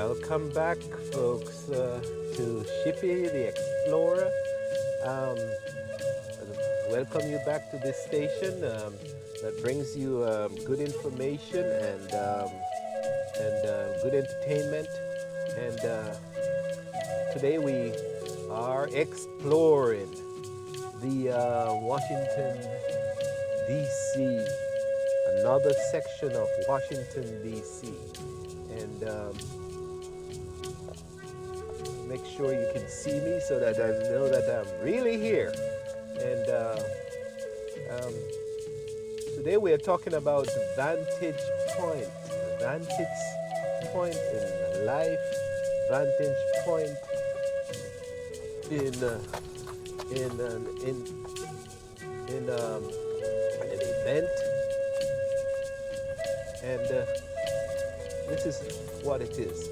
Welcome back, folks, to Shippy the Explorer. Um, welcome you back to this station that brings you good information and good entertainment. And today we are exploring the Washington, D.C., another section of Washington, D.C. And make sure you can see me so that I know that I'm really here. And um, today we are talking about vantage point, vantage point in life, vantage point in in an in an event, and this is what it is.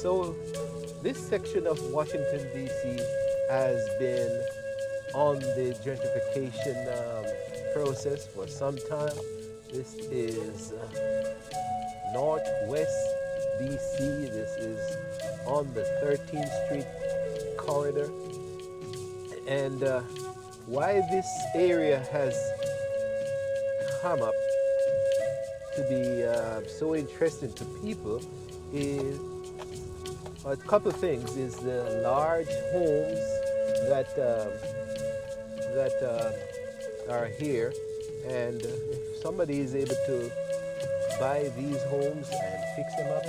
So this section of Washington, D.C. has been on the gentrification process for some time. This is Northwest D.C. This is on the 13th Street corridor. And why this area has come up to be so interesting to people is a couple of things. Is the large homes that are here, and if somebody is able to buy these homes and fix them up,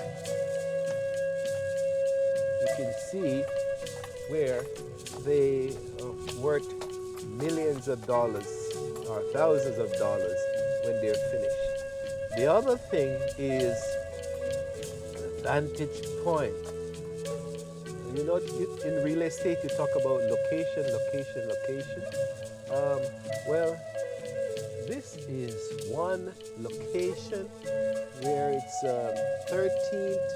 you can see where they are worth millions of dollars or thousands of dollars when they're finished. The other thing is the vantage point. You know, in real estate, you talk about location, location, location. Well, this is one location where it's 13th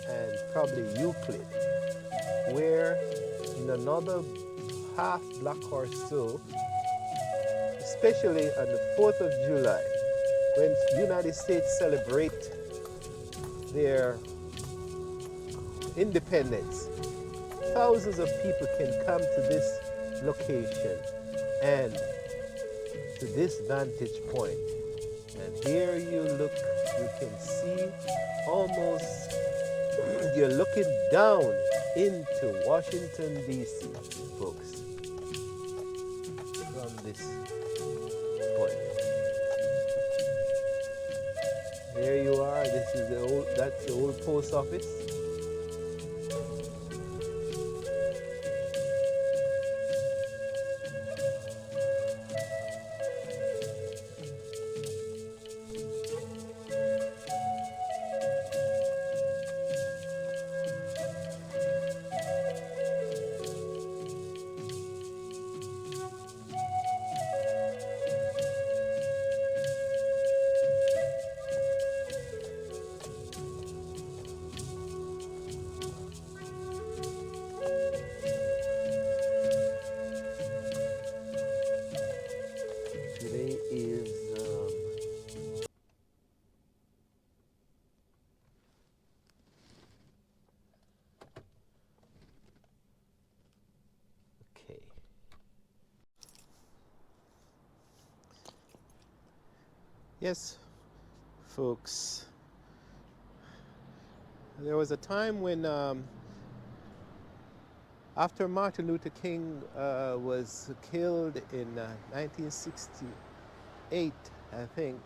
and probably Euclid, where in another half block or so, especially on the 4th of July, when the United States celebrate their independence, thousands of people can come to this location and to this vantage point. And here you look, you can see almost, you're looking down into Washington, D.C., folks, from this point. There you are. This is the old, that's the old post office. Today is okay. Yes, folks. There was a time when, after Martin Luther King was killed in 1968, I think,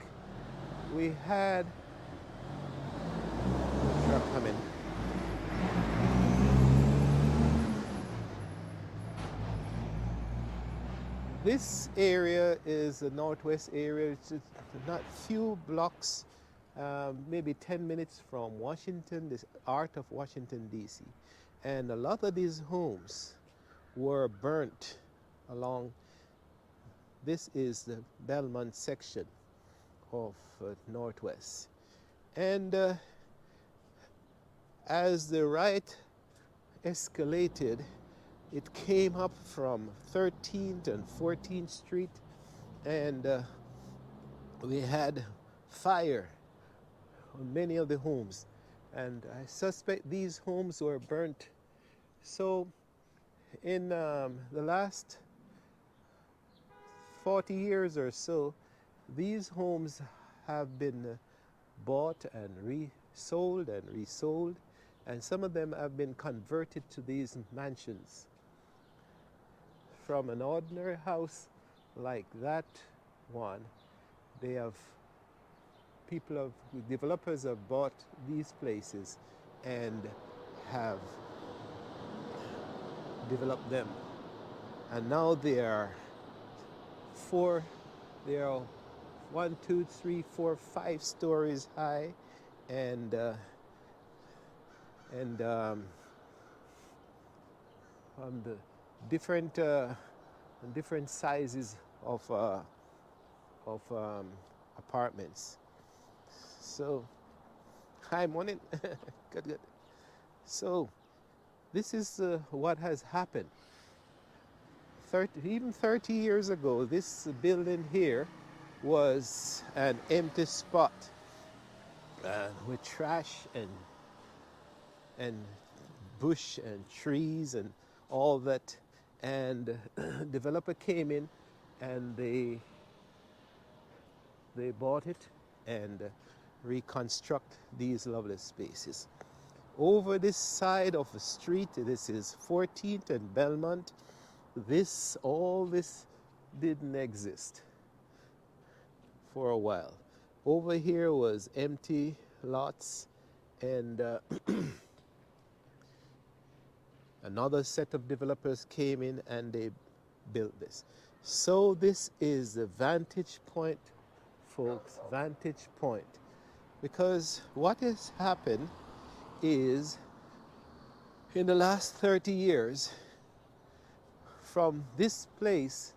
we had a truck coming. This area is the northwest area. It's just not few blocks, maybe 10 minutes from Washington, the heart of Washington, D.C. And a lot of these homes were burnt along. This is the Belmont section of Northwest. And as the riot escalated, it came up from 13th and 14th Street, and we had fire on many of the homes. And I suspect these homes were burnt. So in the last 40 years or so, these homes have been bought and resold, and some of them have been converted to these mansions. From an ordinary house like that one, they have developers have bought these places and have developed them. And now four, they are 1, 2, 3, 4, 5 stories high, and and on the different sizes of apartments. So, hi, morning. Good, good. So, this is what has happened. 30 years ago, this building here was an empty spot with trash and bush and trees and all that. And developer came in and they bought it and reconstruct these lovely spaces. Over this side of the street, this is 14th and Belmont. All this didn't exist for a while. Over here was empty lots, and another set of developers came in and they built this. So this is the Vantage Point, folks, Vantage Point. Because what has happened is in the last 30 years, from this place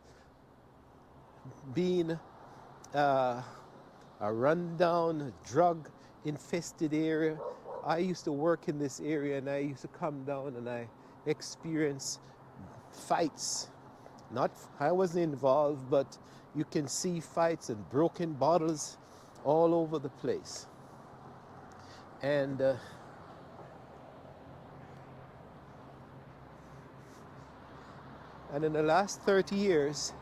being a rundown, drug infested area, I used to work in this area and I used to come down and I experienced fights. I wasn't involved, but you can see fights and broken bottles all over the place. And in the last 30 years,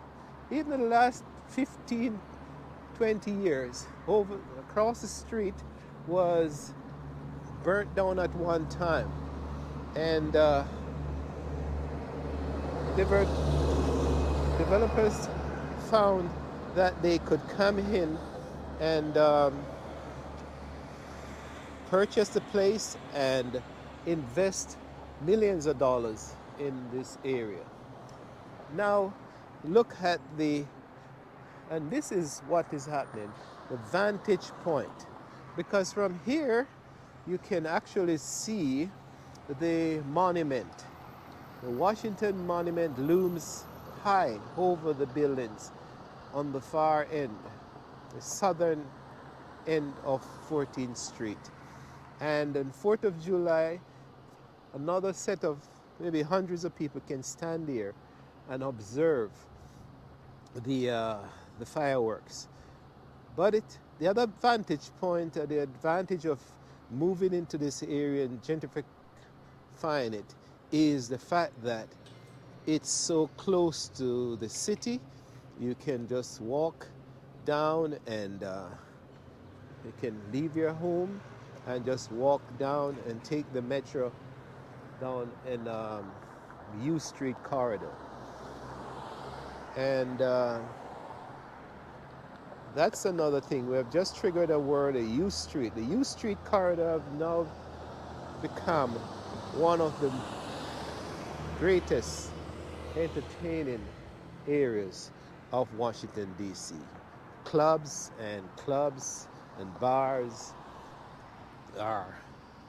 even in the last 15, 20 years, across the street was burnt down at one time. And developers found that they could come in and purchase the place and invest millions of dollars in this area. Now, look at and this is what is happening, the Vantage Point. Because from here, you can actually see the monument. The Washington Monument looms high over the buildings on the far end, the southern end of 14th Street. And on 4th of July, another set of maybe hundreds of people can stand there and observe the fireworks. But the other vantage point, the advantage of moving into this area and gentrifying it, is the fact that it's so close to the city. You can just walk down and you can leave your home and just walk down and take the metro down in U Street corridor. And that's another thing. We have just triggered a word, a U Street. The U Street corridor have now become one of the greatest entertaining areas of Washington, D.C. Clubs and bars are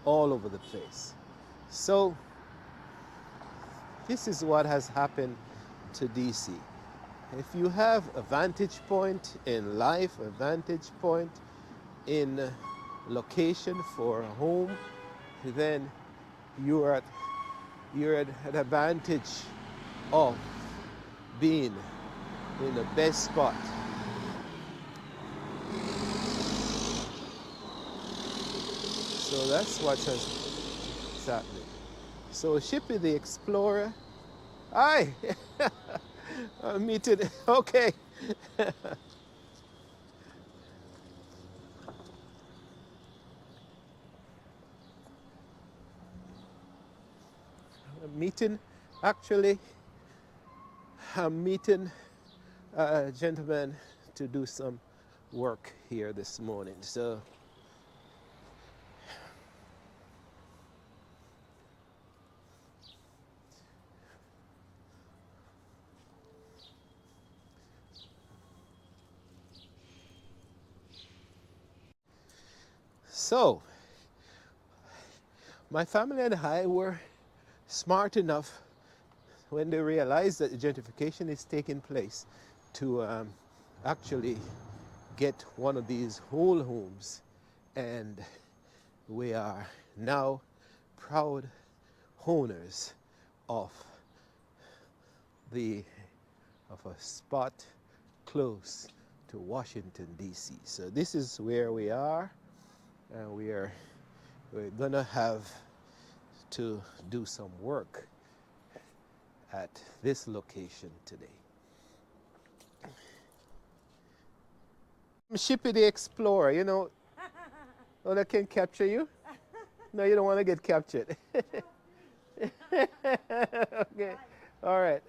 all over the place. So this is what has happened to D.C. If you have a vantage point in life, a vantage point in location for a home, then you're at an advantage of being in the best spot. So that's what's happening. So Shippy the Explorer. Hi! I'm meeting. Okay. I'm meeting, actually, I'm meeting a gentleman to do some work here this morning. So my family and I were smart enough when they realized that gentrification is taking place to actually get one of these whole homes, and we are now proud owners of the of a spot close to Washington D.C. So this is where we are, and we're gonna have to do some work at this location today. Shippy the Explorer, you know, oh, that can capture you? No, you don't want to get captured. Okay, all right.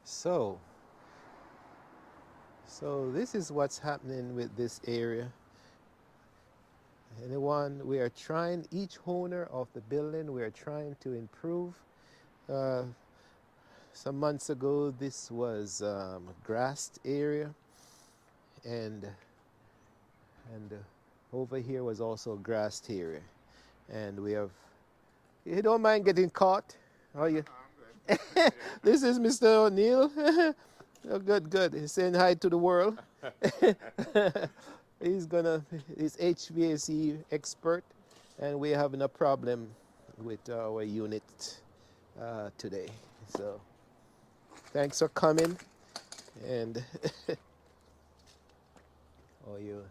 So, so this is what's happening with this area. Anyone, we are trying, each owner of the building, we are trying to improve. Uh, some months ago, this was a grassed area, and over here was also a grassed area. And we have, you don't mind getting caught, are you? This is Mr. O'Neill. Oh, good, good. He's saying hi to the world. He's HVAC expert, and we're having a problem with our unit today. So thanks for coming. And oh, you.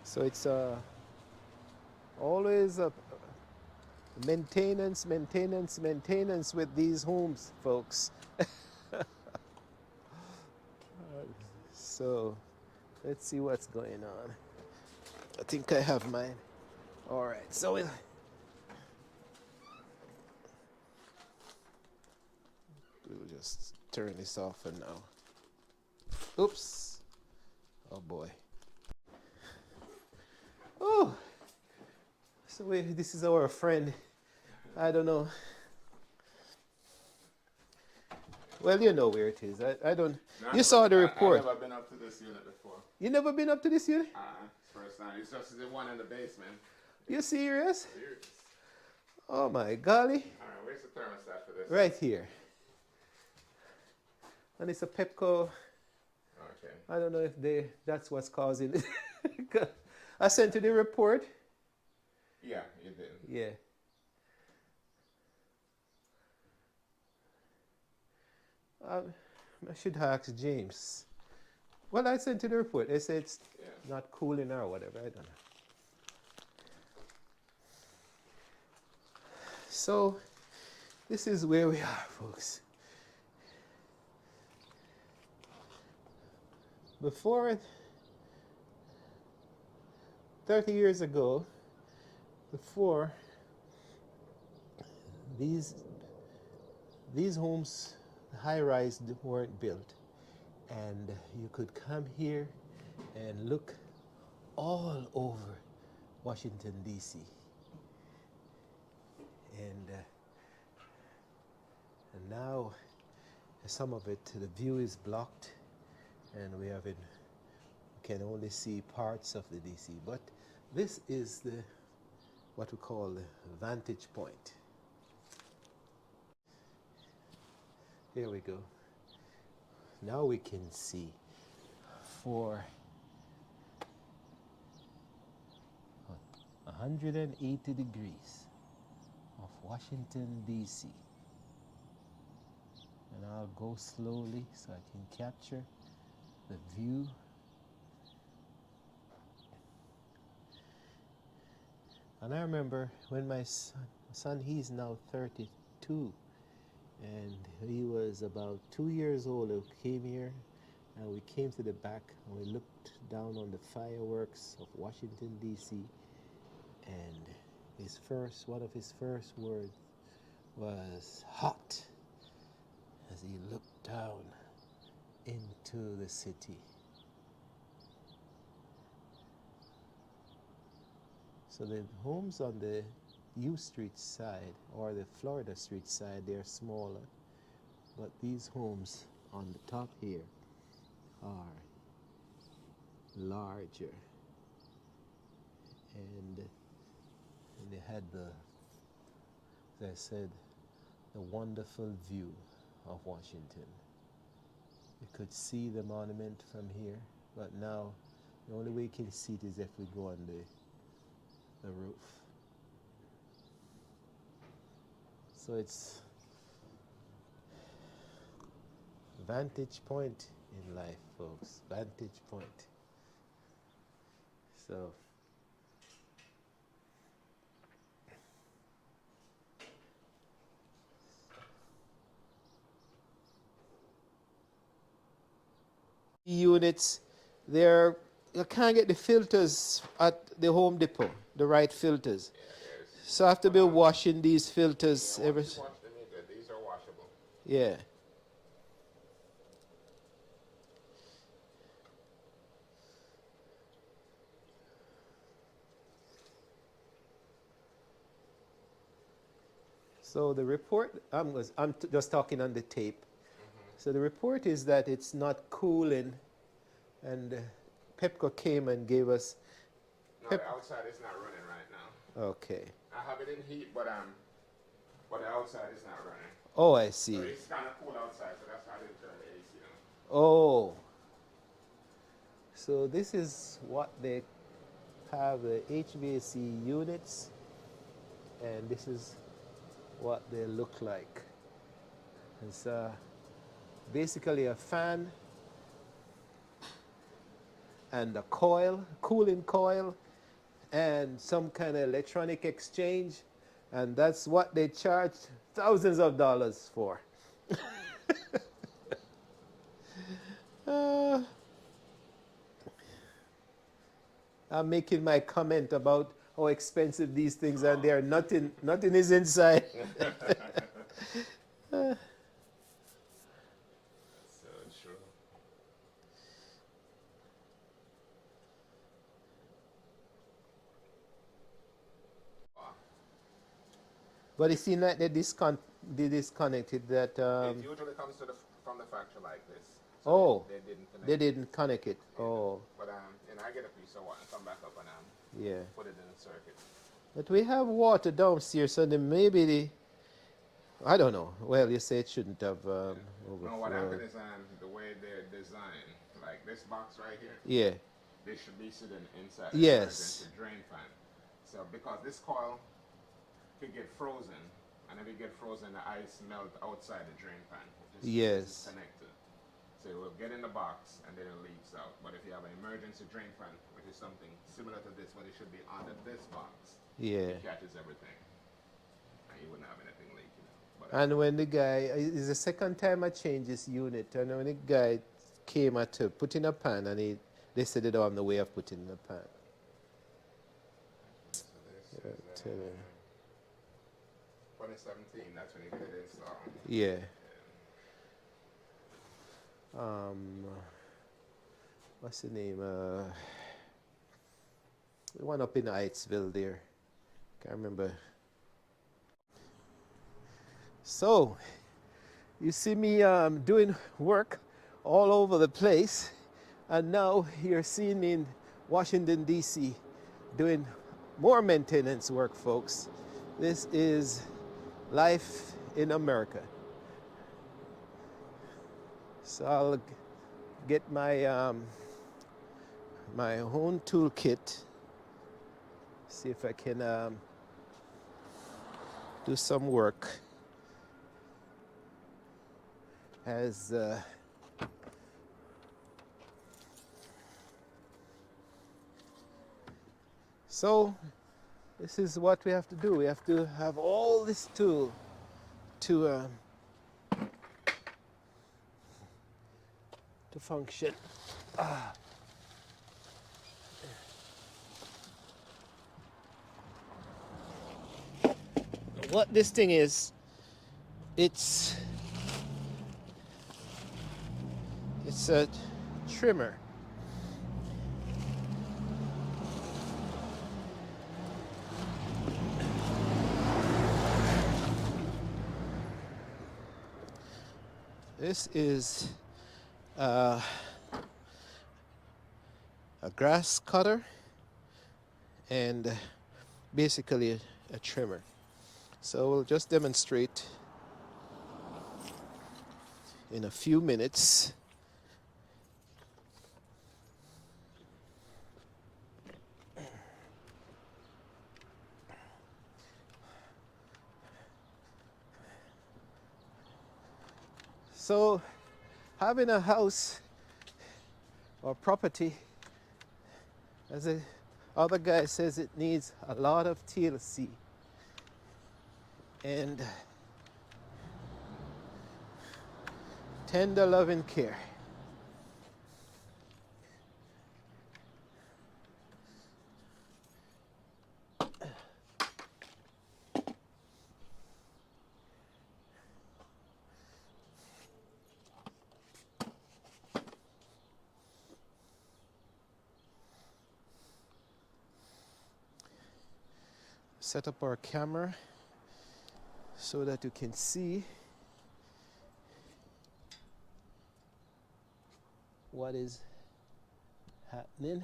So it's always a maintenance, maintenance, maintenance with these homes, folks. So let's see what's going on. I think I have mine. All right, so we'll just turn this off for now. Oops. Oh boy. Oh. So this is our friend. I don't know. Well, you know where it is. I don't. No, you saw the report. I've never been up to this unit before. You never been up to this unit? First time. It's just the one in the basement. You serious? Serious. Oh my golly. All right, where's the thermostat for this? Right here. And it's a Pepco. Okay. I don't know if that's what's causing it. I sent you the report. Yeah, you did. Yeah. I should ask James. Well, I sent you the report. They said it's not cooling or whatever. I don't know. So, this is where we are, folks. Before 30 years ago, before these homes, high-rise, weren't built, and you could come here and look all over Washington D.C. and now some of it, the view is blocked, and we can only see parts of the D.C. But this is what we call the vantage point. Here we go. Now we can see for 180 degrees of Washington, D.C. And I'll go slowly so I can capture the view. And I remember when my son, he's now 32, and he was about 2 years old. He came here, and we came to the back, and we looked down on the fireworks of Washington, D.C., and one of his first words was hot, as he looked down into the city. So the homes on the U Street side or the Florida Street side, they're smaller, but these homes on the top here are larger, and they had as I said, the wonderful view of Washington. You could see the monument from here, but now the only way you can see it is if we go on the roof. So it's vantage point in life, folks. Vantage point. So units, you can't get the filters at the Home Depot, the right filters. So I have to be washing these filters every. These are washable. Yeah. So the report, I'm just talking on the tape. So the report is that it's not cooling, and Pepco came and gave us. No, the outside is not running right now. Okay. I have it in heat, but the outside is not running. Oh, I see. So it's kind of cool outside, so that's why I didn't turn the AC on. Oh. So this is what they have, the HVAC units, and this is what they look like. It's basically a fan and a coil, cooling coil, and some kind of electronic exchange, and that's what they charge thousands of dollars for. I'm making my comment about how expensive these things are, and they're nothing is inside. So true. But it seems like they disconnected that. It usually comes from the factory like this. So Oh, they didn't connect they didn't connect it. Oh, But I get a piece of wire, come back up and yeah. put it in the circuit. But we have water downstairs, so then maybe I don't know. Well, you say it shouldn't have No, what overflowed. happened is the way they're designed, like this box right here, Yeah. they should be sitting inside Yes. the drain fan. So because this coil could get frozen, and if it get frozen, the ice melt outside the drain pan. Yes. Connected. So it will get in the box and then it leaks out. But if you have an emergency drain fan, which is something similar to this, but it should be under this box, Yeah. it catches everything, and you wouldn't have anything leaking. But And when the guy, it's the second time I changed this unit, and when the guy came to put in a pan, and they said they don't have no way of putting in a pan. so this Yeah, is tell you. 2017. That's when you get it installed. Yeah. What's the name? The one up in Heightsville there. Can't remember. So, you see me doing work all over the place, and now you're seeing me in Washington, D.C. doing more maintenance work, folks. This is life in America. So I'll get my own toolkit, see if I can do some work as so this is what we have to do. We have to have all this tool to function. What this thing is, it's a trimmer. This is a grass cutter and basically a trimmer. So we'll just demonstrate in a few minutes. So having a house or property, as the other guy says, it needs a lot of TLC and tender loving care. Set up our camera so that you can see what is happening.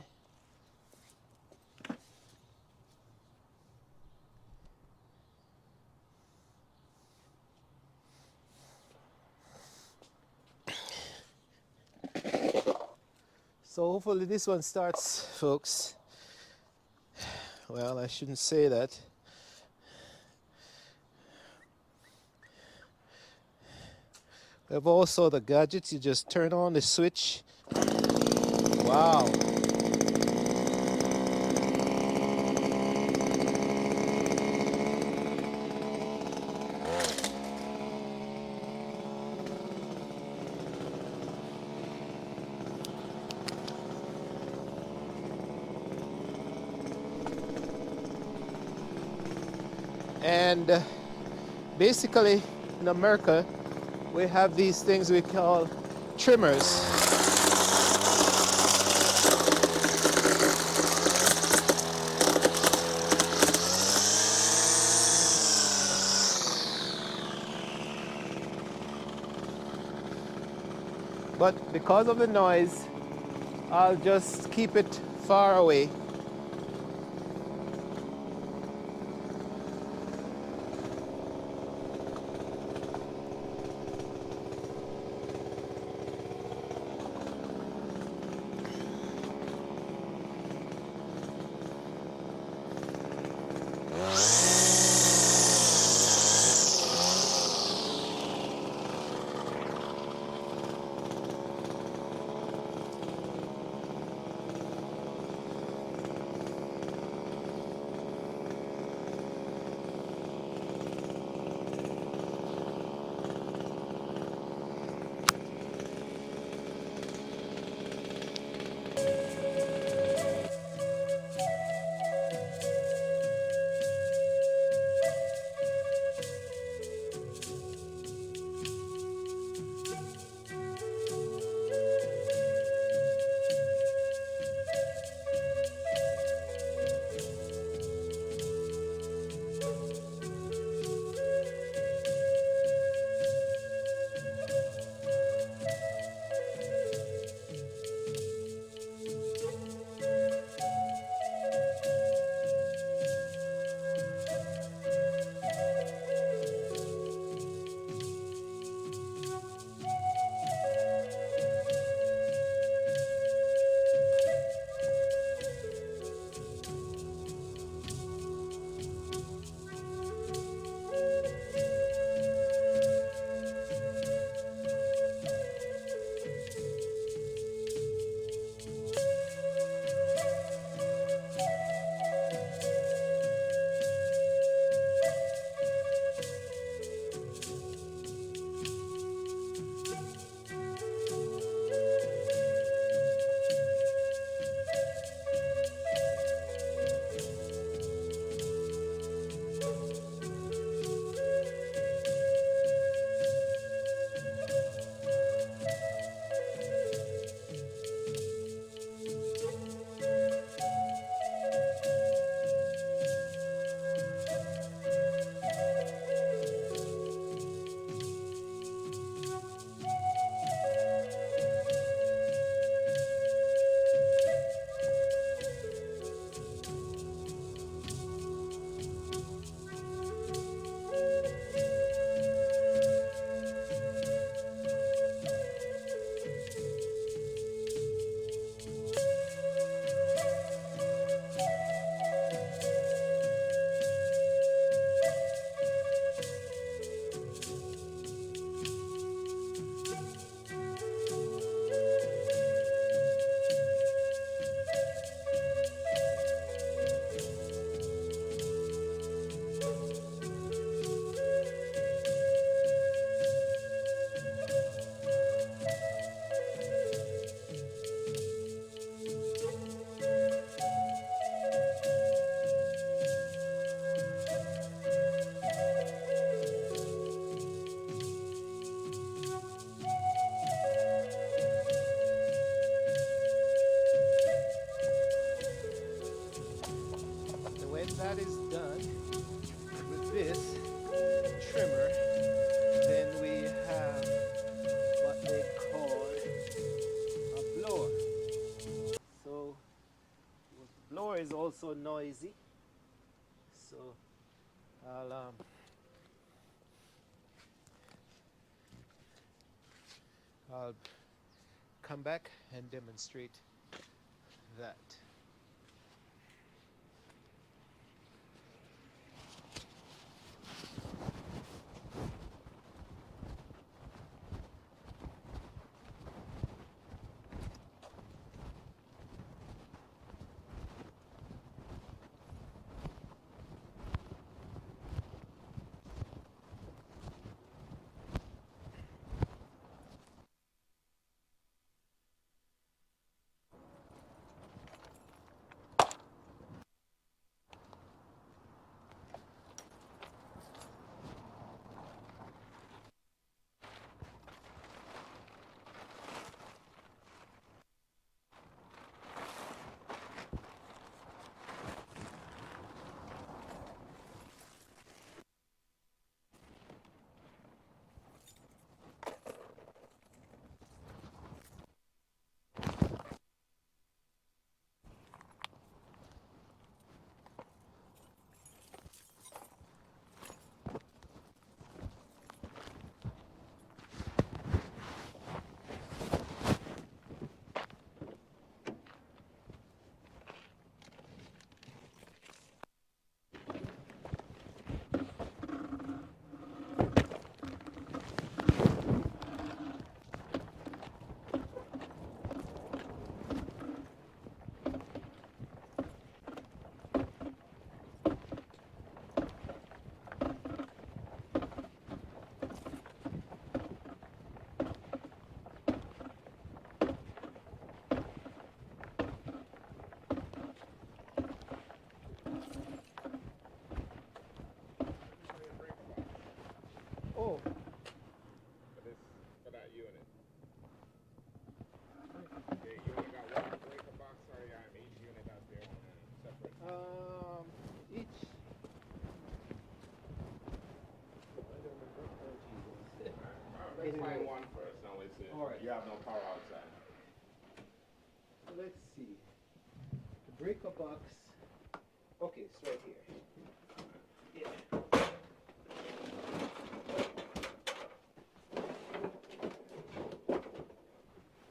So hopefully this one starts, folks. Well, I shouldn't say that. We have also the gadgets. You just turn on the switch. Wow. And basically in America, we have these things we call trimmers. But because of the noise, I'll just keep it far away. that is done with this trimmer, then we have what they call a blower. So the blower is also noisy. So I'll come back and demonstrate that. Oh, For that unit. The unit got one breaker box, or each unit has their own separate. each. I don't remember. Oh, Jesus. Let's find one first. Now it's All right. you have no power outside. Let's see. The breaker box. Okay, it's right here. Yeah.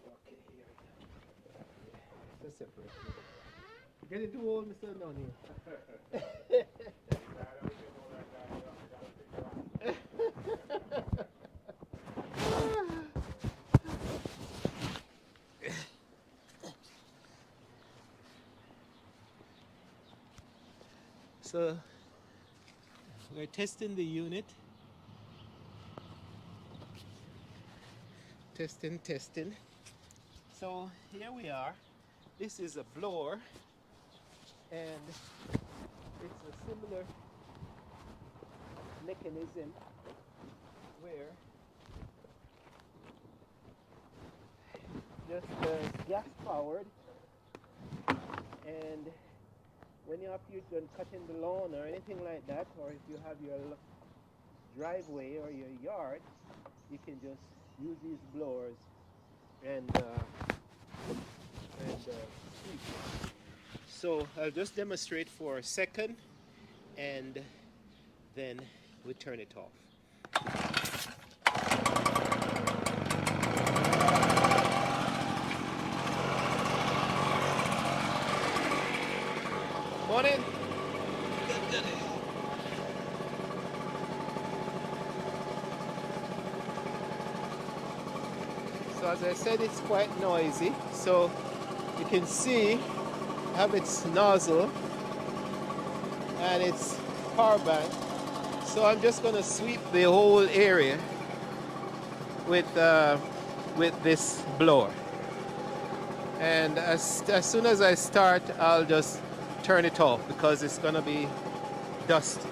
Okay, here we go. It's separate. Get it too old, Mr. Noni. So we're testing the unit. Testing. So here we are. This is a blower, and it's a similar mechanism where just gas powered, and when you're up here cutting the lawn or anything like that, or if you have your driveway or your yard, you can just use these blowers and sweep. So I'll just demonstrate for a second, and then we turn it off. Morning. So as I said, it's quite noisy. So you can see I have its nozzle and its power bank. So I'm just going to sweep the whole area with this blower. And as soon as I start, I'll just turn it off because it's going to be dusty.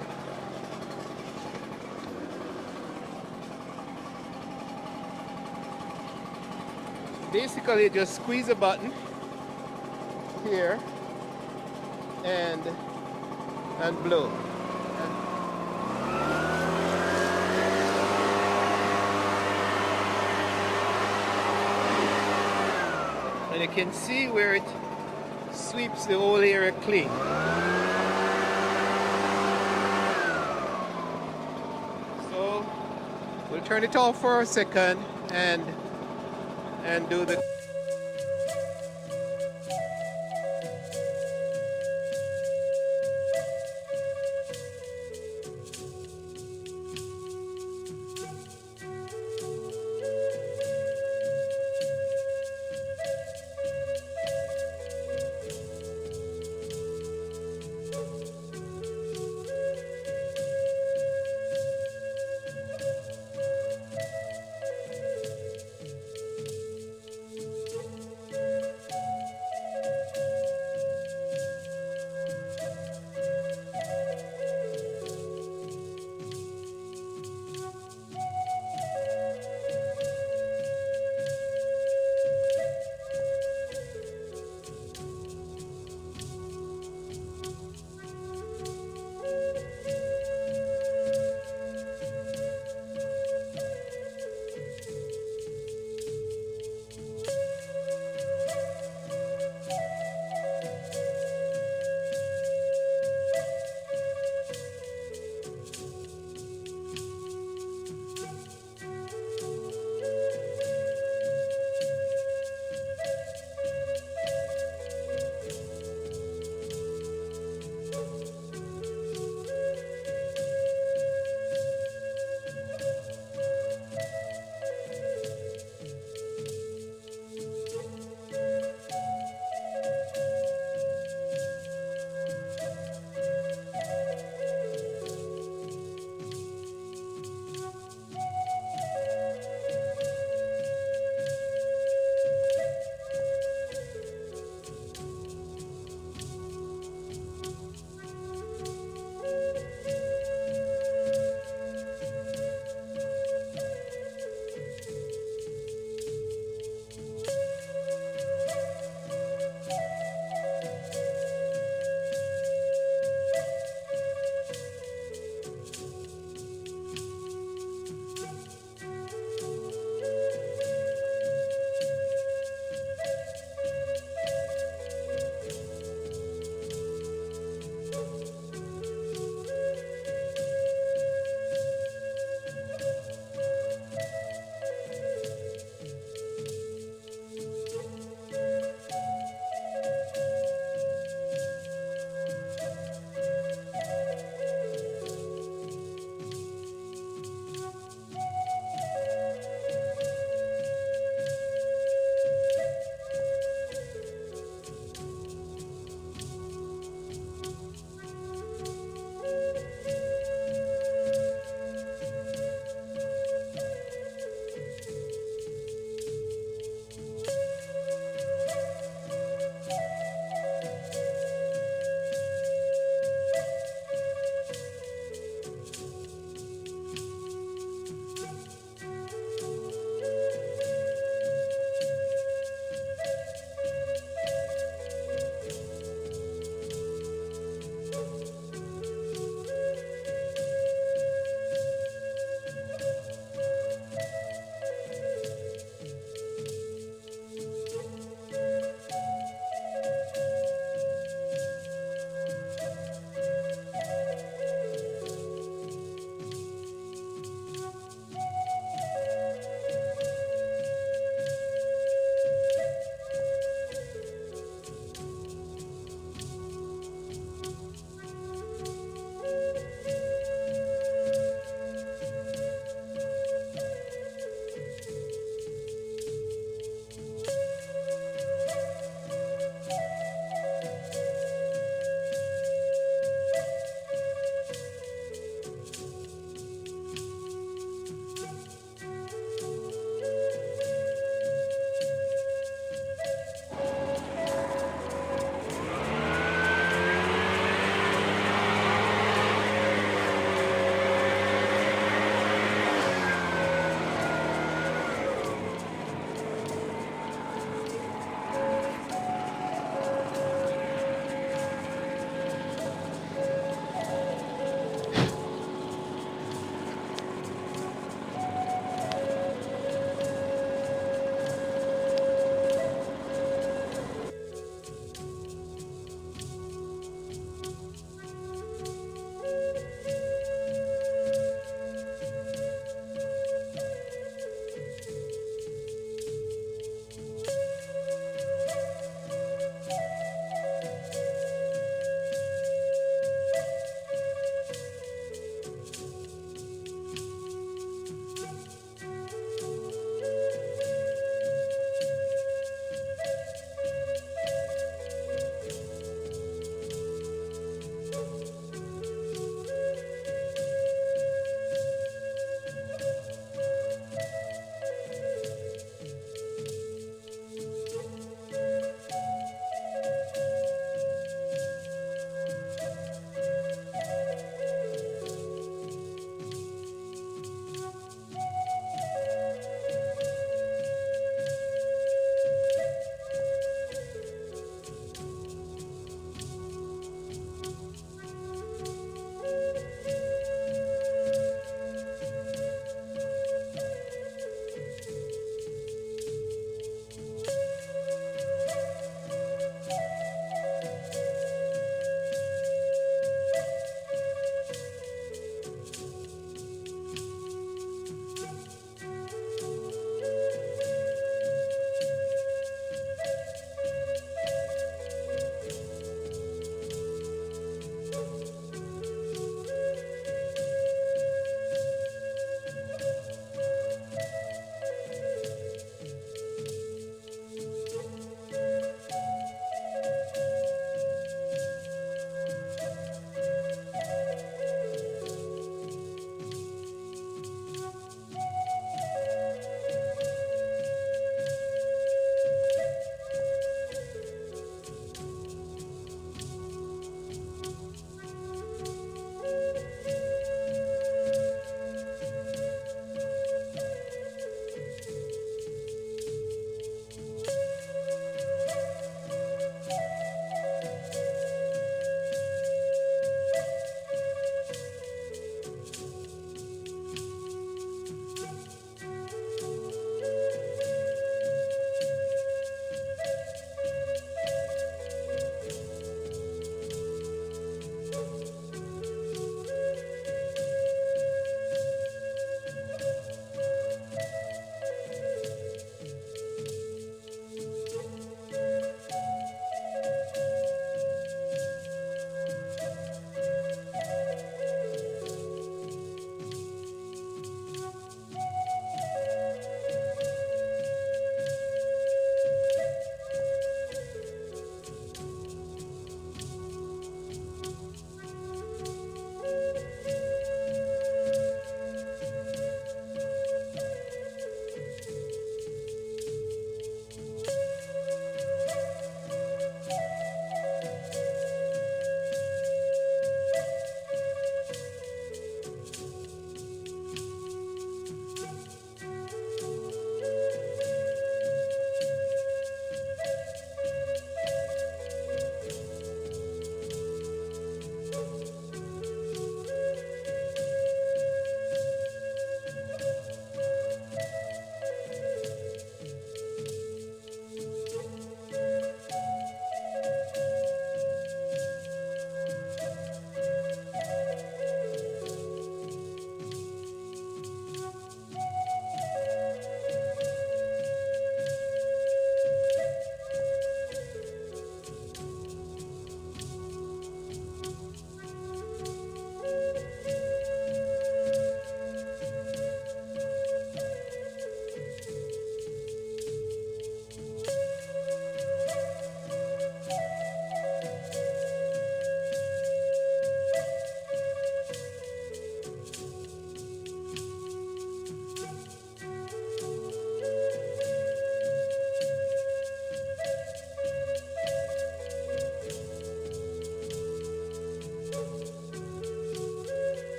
Basically, just squeeze a button here, and and blow. And you can see where it sweeps the whole area clean. So we'll turn it off for a second and do the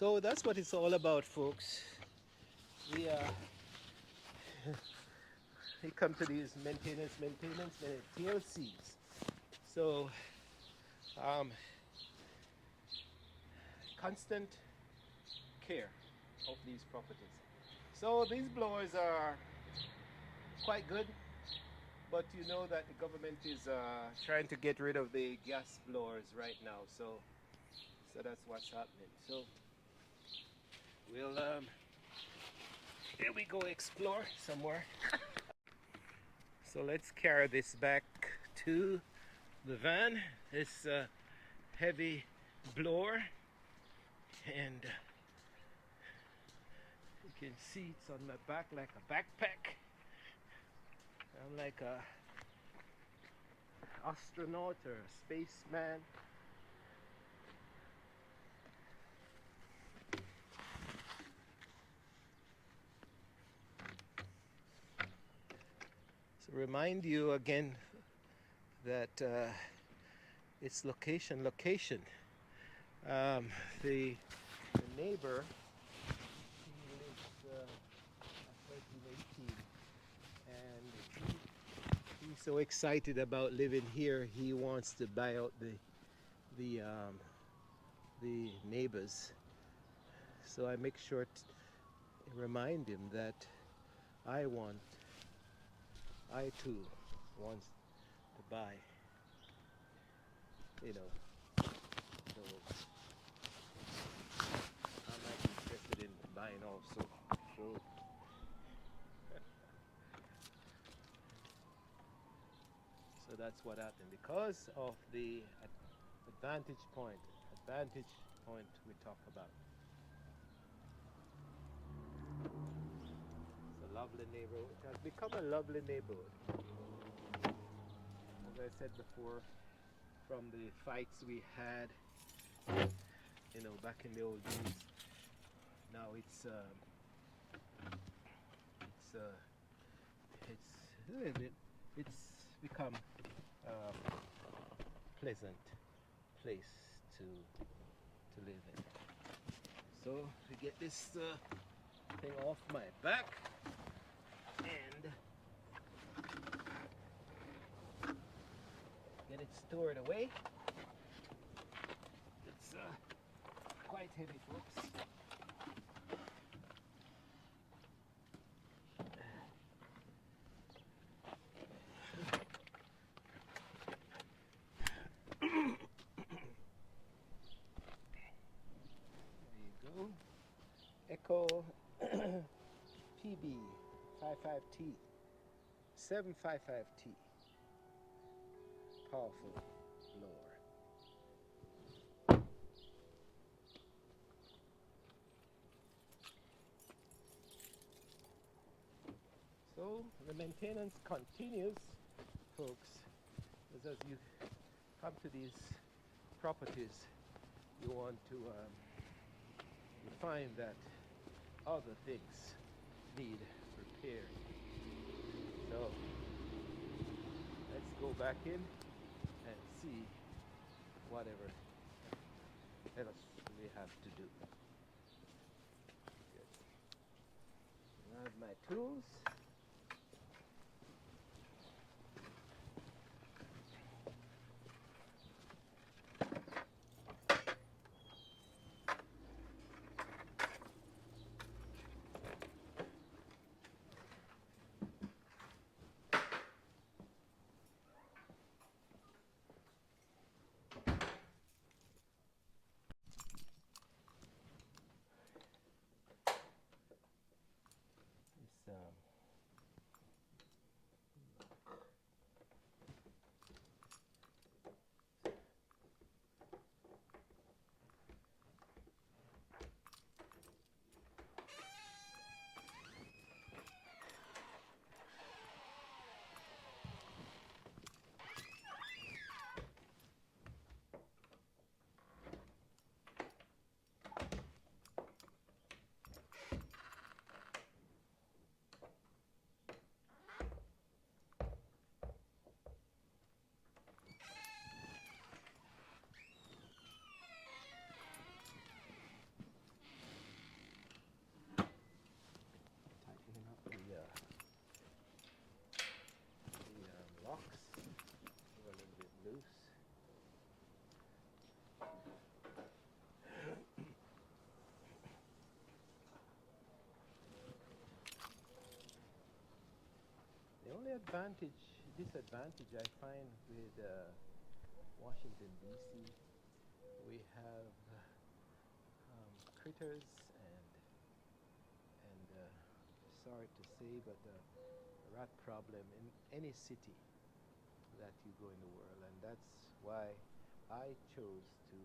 So that's what it's all about, folks. We we come to these maintenance, TLCs. So um, constant care of these properties. So these blowers are quite good, but you know that the government is trying to get rid of the gas blowers right now. So that's what's happening. So we'll here we go explore somewhere. So let's carry this back to the van. This heavy blower, and you can see it's on my back like a backpack. I'm like a astronaut or a spaceman. So remind you again that it's location. Um, the, the neighbor, he lives at 1318, and he's so excited about living here. He wants to buy out the neighbors. So I make sure to remind him that I too want to buy, you know, so I might be interested in buying also. So, so that's what happened because of the vantage point we talk about. It's a lovely neighborhood. It has become a lovely neighborhood. As I said before, from the fights we had, back in the old days. Now it's it's it's become a pleasant place to live in. So to get this thing off my back and get it stored away. It's quite heavy, folks. Echo PB 55T 755T, powerful blower. So the maintenance continues, folks, as you come to these properties, you want to you find that other things need repairing. So let's go back in and see whatever else we have to do. Good. I have my tools. disadvantage I find with Washington D.C. We have critters and sorry to say, but rat problem in any city that you go in the world, and that's why I chose to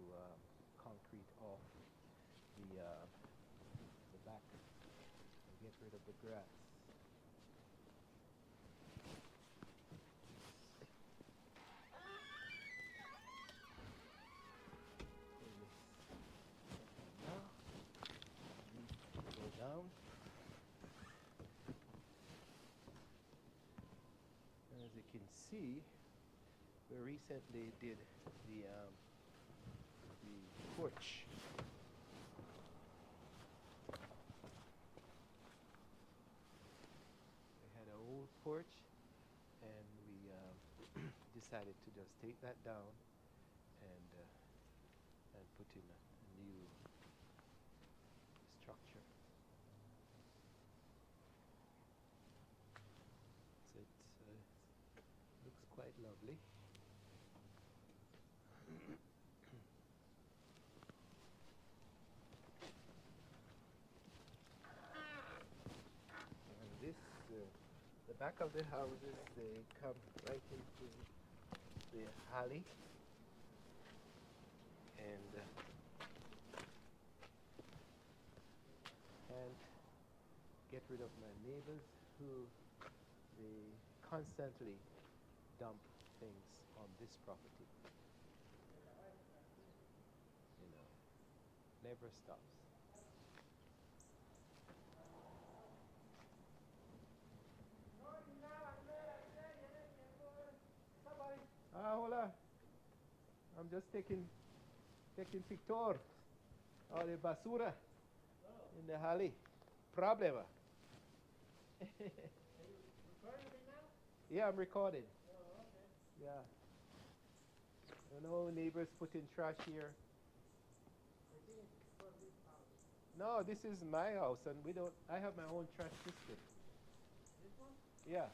concrete off the back and get rid of the grass. Now, go down. As you can see, we recently did the porch. We had an old porch, and we decided to just take that down and put in a new structure. So it looks quite lovely. And this, the back of the houses, they come right into the alley, and can't get rid of my neighbors who they constantly dump things on this property. You know, never stops. Ah, hola. I'm just taking picture of the basura in the alley. Problema. Yeah, I'm recording. Oh, okay. Yeah. You know, neighbors putting trash here. I think it's from this house. No, this is my house, and we don't. I have my own trash system. This one? Yeah.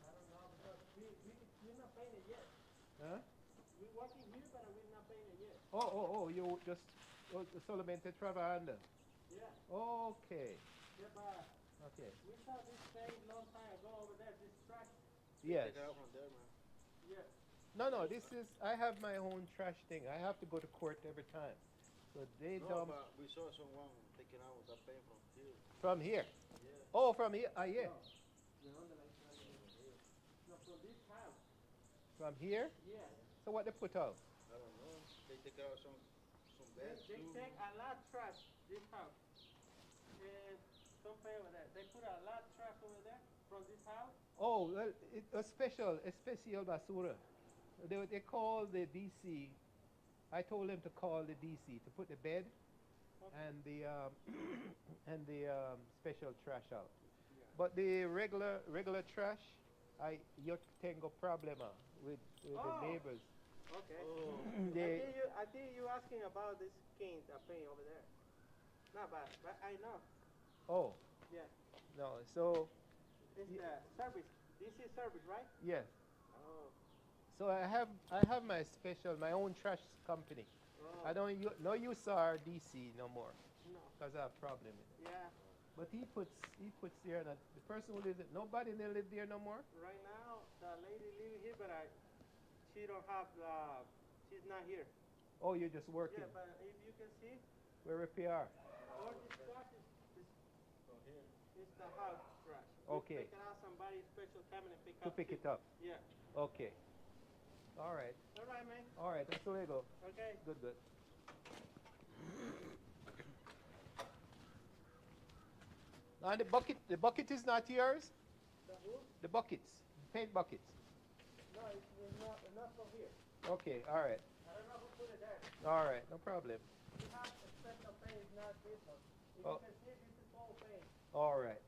I don't know because we're not paying it yet. Huh? We're working here, but we're not paying it yet. Oh, you just solamente trabajando. Yeah. Okay. Yeah, but Okay. we saw this thing long time ago over there. This trash. Yes. Take it out from there, man. Yeah. No, this is. I have my own trash thing. I have to go to court every time. So they No, dump but we saw someone taking out that paint from here. from here. Yeah. Oh, from here. Yeah. No. The Honda like that. No, from this house. From here. Yeah. So what they put out? I don't know. They take out some bags They too. take a lot of trash this house. And don't pay over there. They put a lot of trash over there from this house. Oh, well, a special basura. They call the DC. I told them to call the DC to put the bed Okay. and the and the special trash out. Yeah. But the regular trash, yo tengo problema with Oh. the neighbors. Okay. Oh, They, I think you asking about this king paint over there. No, but I know. oh Yeah. no, so It's Ye- the service. This is service, right? yes. Oh. So I have my own trash company. Oh. I don't no use our DC no more No. because I have problem with it. Yeah. But he puts there, and the person who lives, nobody they live there no more. Right now, the lady living here, but she don't have she's not here. Oh, you're just working. Yeah, but if you can see, Where repair? all this trash is from here. is the house trash. Okay. We take it out somebody special coming and pick To up. pick it up. Yeah. Okay. All right. All right, man. All right. That's the way go. Okay. Good. And the bucket is not yours. The who? The buckets, paint buckets. No, it's not from here. Okay. All right. I don't know who put it there. All right. No problem. We have a special paint, not this one. If Oh. you can see, this is all paint. All right.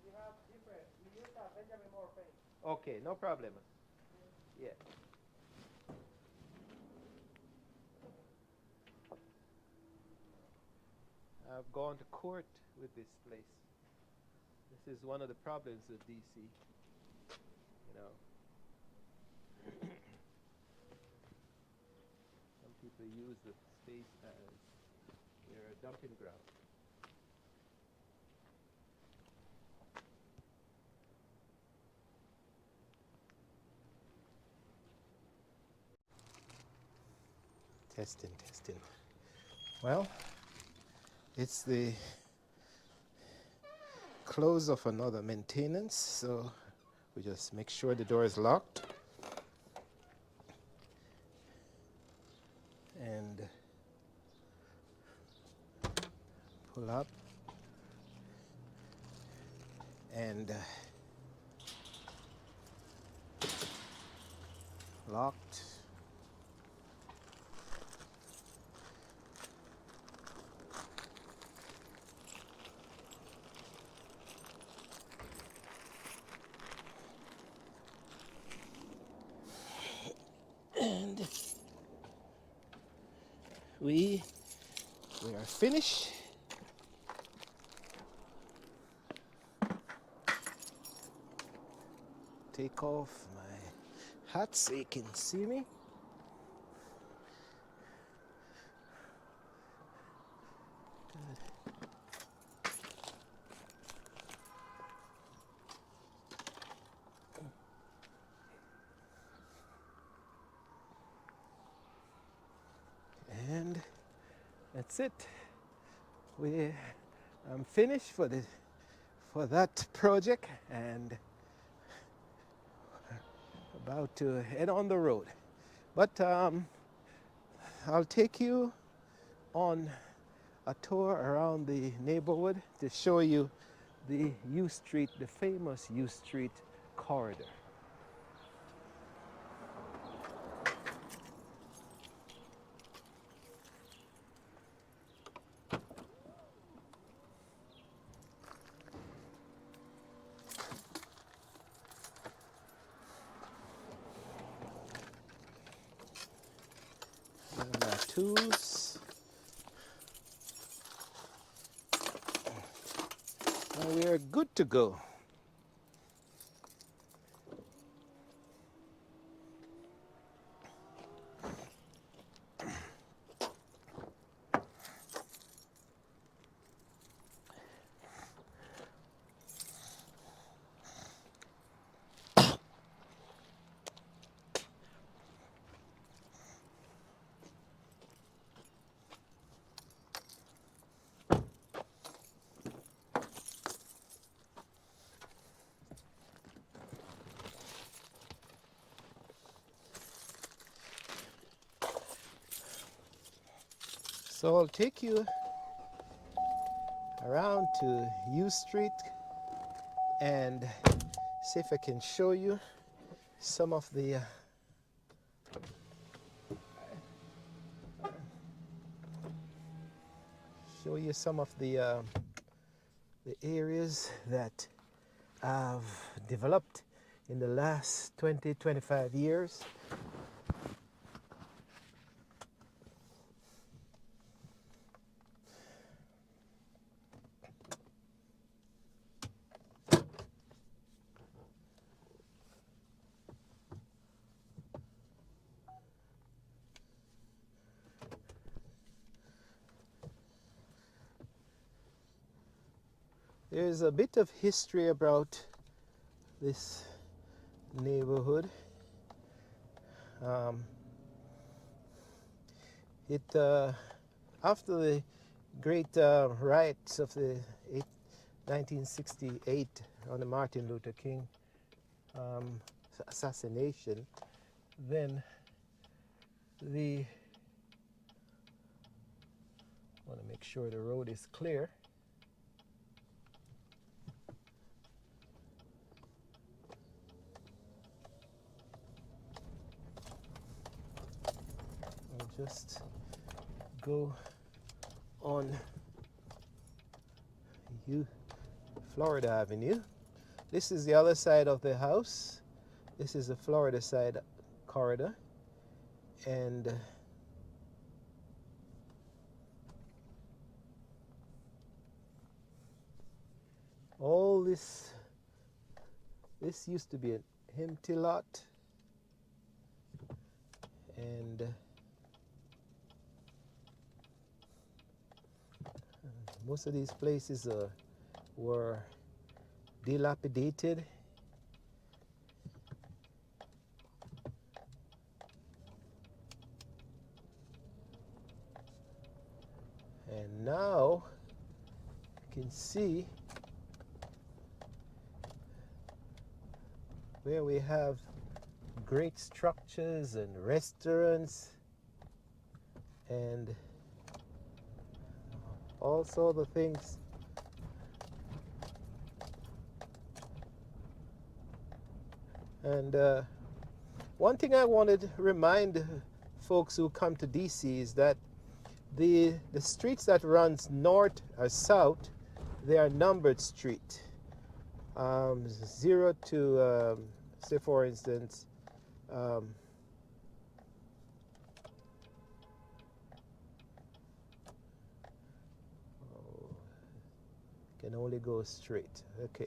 We have different. We use a Benjamin Moore paint. Okay. No problem. Yeah. I've gone to court with this place. This is one of the problems with DC. now. Some people use the space as their dumping ground. Testing, testing. Well, it's the close of another maintenance, so we just make sure the door is locked and pull up and locked. And we are finished. Take off my hat so you can see me. And that's it. I'm finished for that project and about to head on the road. But I'll take you on a tour around the neighborhood to show you the U Street, the famous U Street corridor. And my tools. And we are good to go. So I'll take you around to U Street and see if I can show you some of the areas that I've developed in the last 20-25 years. There's a bit of history about this neighborhood. After the great riots of the 1968 on the Martin Luther King assassination, then I want to make sure the road is clear. I'll just go on Florida Avenue. This is the other side of the house. This is the Florida side corridor. And all this used to be an empty lot, and most of these places were dilapidated. And now you can see where we have great structures and restaurants and all sorts of things. And one thing I wanted to remind folks who come to DC is that the streets that runs north or south, they are numbered street. 0 to, say for instance, can only go straight. Okay.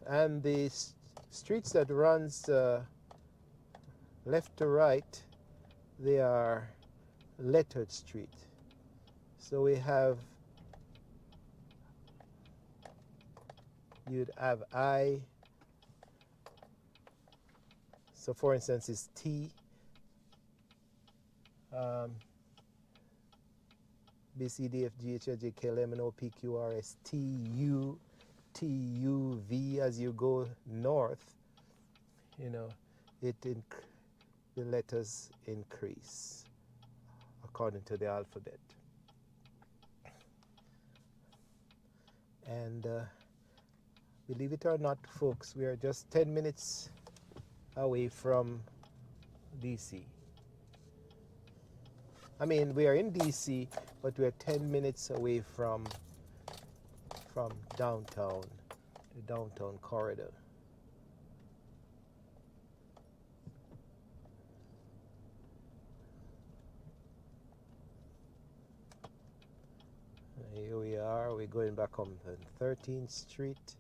And the streets that runs left to right, they are lettered street. So we have, you'd have I. So for instance, it's T. B, C, D, F, G, H, I, J, K, L, M, N, O, P, Q, R, S, T, U, T, U, V. As you go north, you know, the letters increase according to the alphabet. And believe it or not, folks, we are just 10 minutes away from DC. I mean, we are in DC, but we are 10 minutes away from downtown, the downtown corridor. Here we are, we're going back on the 13th Street.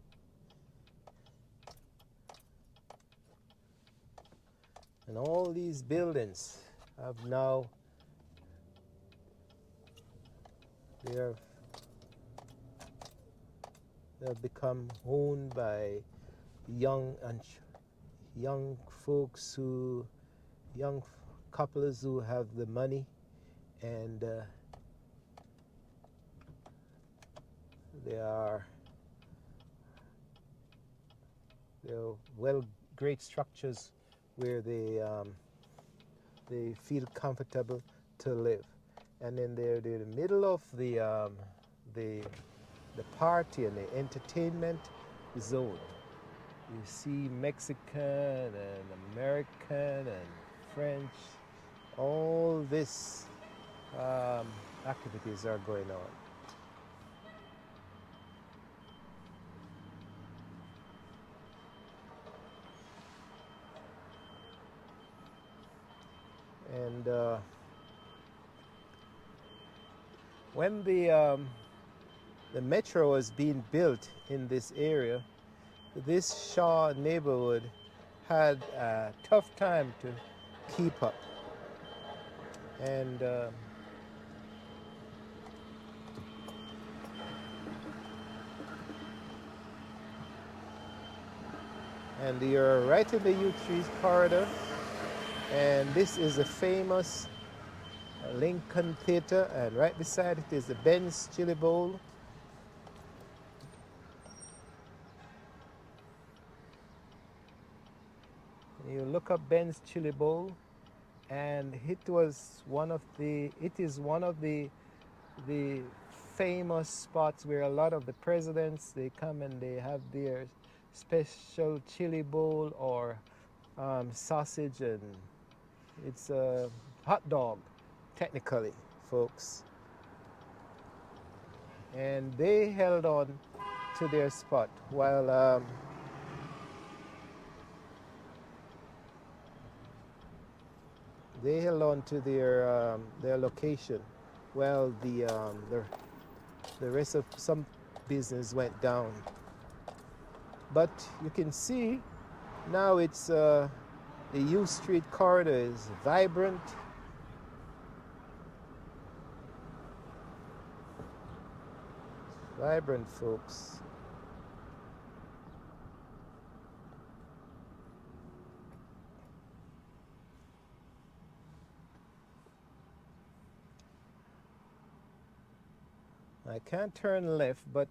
And all these buildings have now, they have become owned by young folks young couples who have the money, and they're great structures where they feel comfortable to live. And then they're in the middle of the party and the entertainment zone. You see Mexican and American and French, all this activities are going on. And when the metro was being built in this area, this Shaw neighborhood had a tough time to keep up. And you're right in the U Trees corridor, and this is a famous Lincoln Theater, and right beside it is the Ben's Chili Bowl. You look up Ben's Chili Bowl, and it is one of the famous spots where a lot of the presidents, they come and they have their special chili bowl or sausage, and it's a hot dog technically, folks. And they held on to their spot while they held on to their location well, the rest of some business went down. But you can see now it's the U Street corridor is vibrant. Vibrant, folks. I can't turn left, but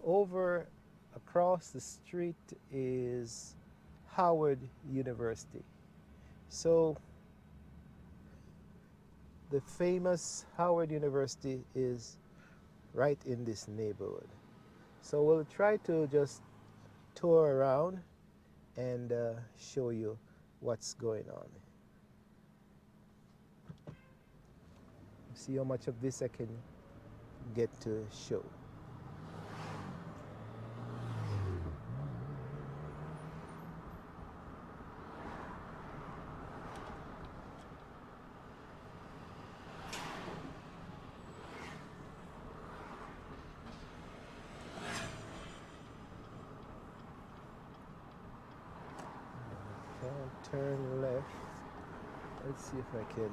over across the street is Howard University. So the famous Howard University is right in this neighborhood. So we'll try to just tour around and show you what's going on. See how much of this I can get to show. Can't turn left. Let's see if I can.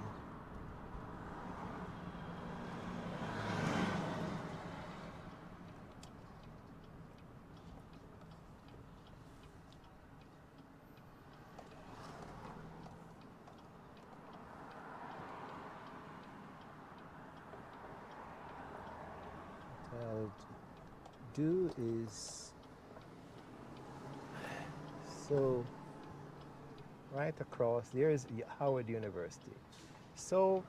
What I'll do is so right across there is Howard University. So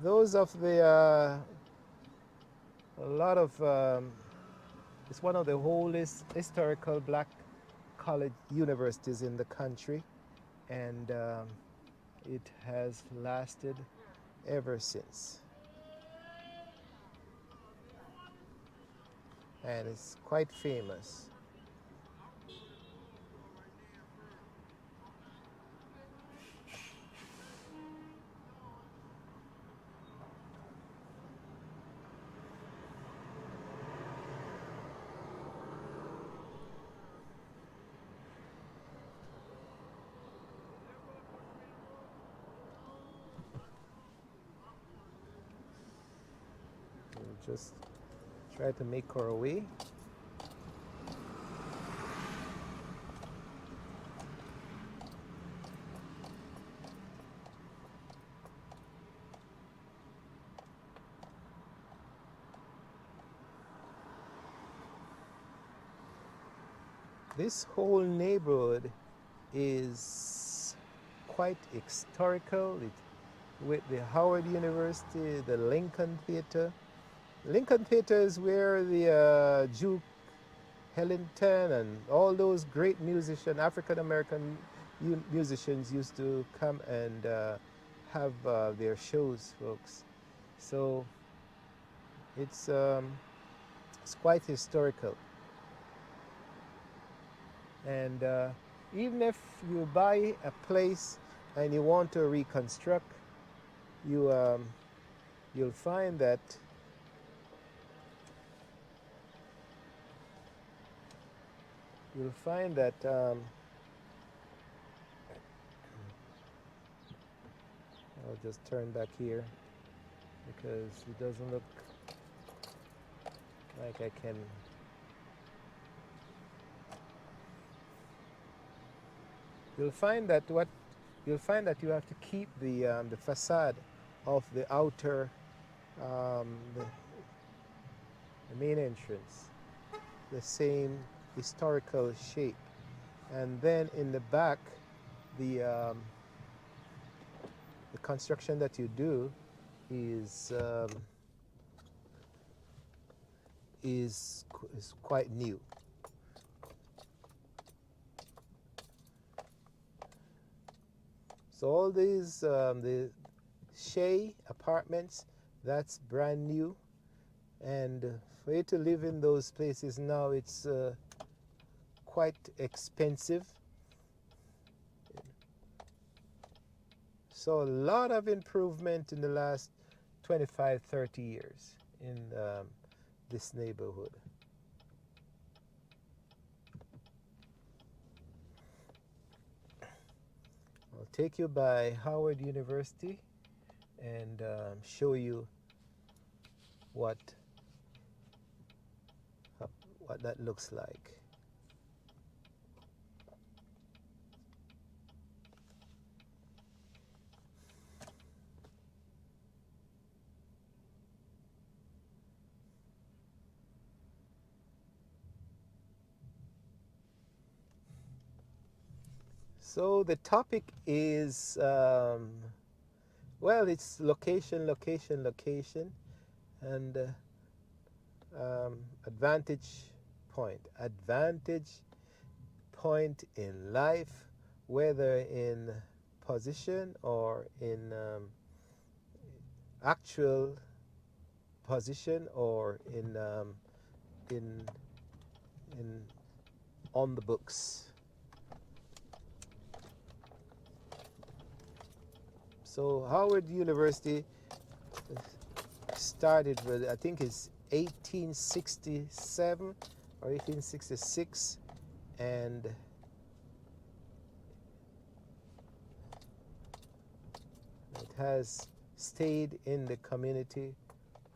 those of the a lot of it's one of the oldest historical black college universities in the country, and it has lasted ever since. And it's quite famous. We'll just try to make our way. This whole neighborhood is quite historical. With the Howard University, the Lincoln Theater. Lincoln Theater is where the Duke Ellington and all those great musicians, African American musicians, used to come and have their shows, folks. So it's quite historical. And even if you buy a place and you want to reconstruct, you'll find that I'll just turn back here because it doesn't look like I can. You'll find that you have to keep the facade of the outer the main entrance the same historical shape, and then in the back the construction that you do is quite new. So all these the Shea apartments, that's brand new, and for you to live in those places now, it's quite expensive. So a lot of improvement in the last 25, 30 years in this neighborhood. I'll take you by Howard University and show you what that looks like. So the topic is, well, it's location, location, location, and advantage point in life, whether in position or in actual position or in in on the books. So Howard University started with, I think it's 1867 or 1866, and it has stayed in the community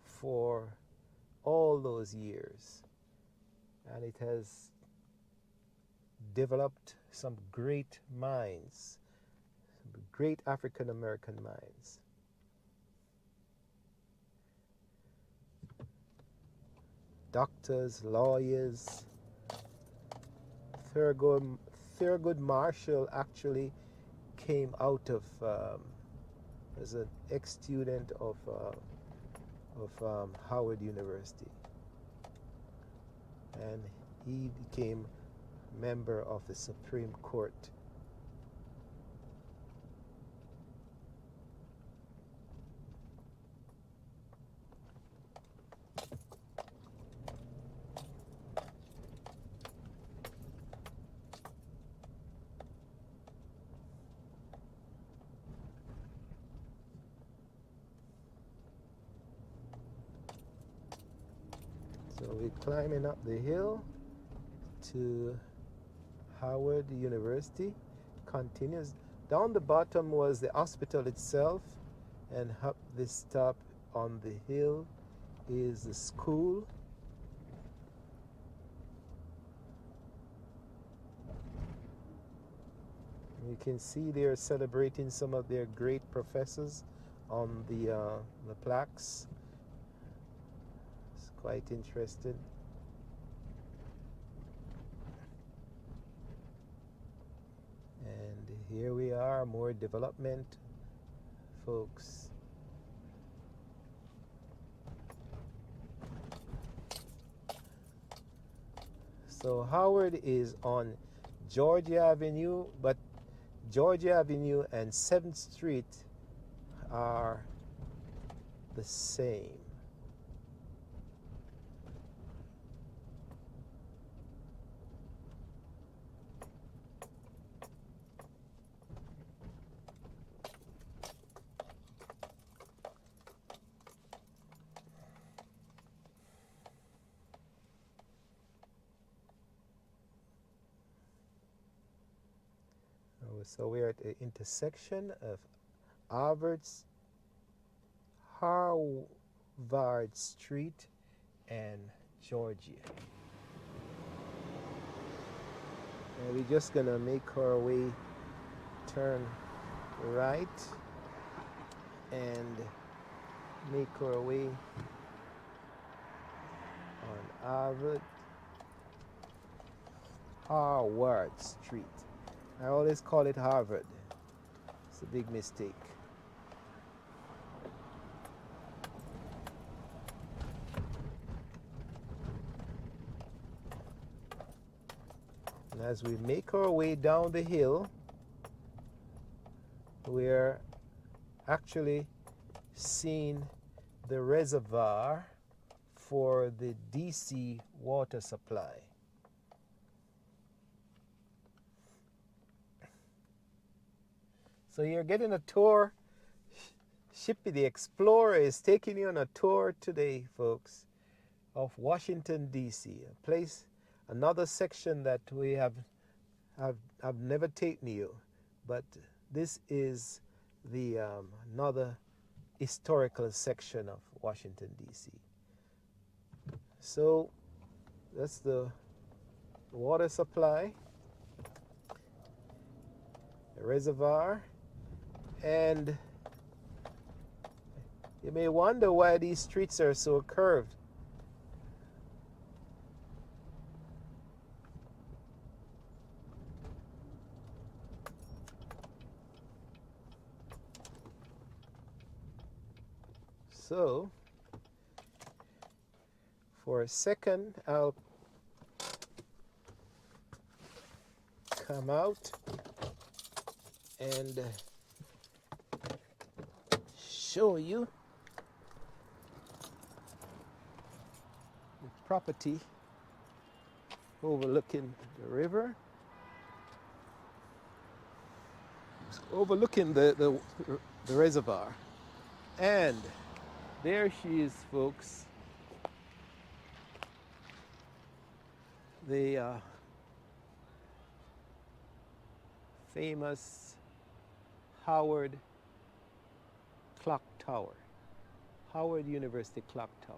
for all those years, and it has developed some great minds, some great African American minds. Doctors, lawyers. Thurgood Marshall actually came out of as an ex-student of Howard University, and he became member of the Supreme Court. So we're climbing up the hill to Howard University. Continues. Down the bottom was the hospital itself, and up this top on the hill is the school. You can see they're celebrating some of their great professors on the plaques. It's quite interesting. And here we are, more development, folks. So Howard is on Georgia Avenue, but Georgia Avenue and 7th Street are the same. So we're at the intersection of Harvard Street and Georgia. And we're just gonna make our way, turn right, and make our way on Harvard Street. I always call it Harvard. It's a big mistake. And as we make our way down the hill, we're actually seeing the reservoir for the DC water supply. So you're getting a tour Shippy the Explorer is taking you on a tour today, folks, of Washington, D.C., a place, another section that we have never taken you, but this is the another historical section of Washington, D.C. So that's the water supply, the reservoir, and you may wonder why these streets are so curved. So, for a second, I'll come out and show you the property overlooking the river, overlooking the reservoir. And there she is, folks. The famous Howard Clock Tower, Howard University Clock Tower.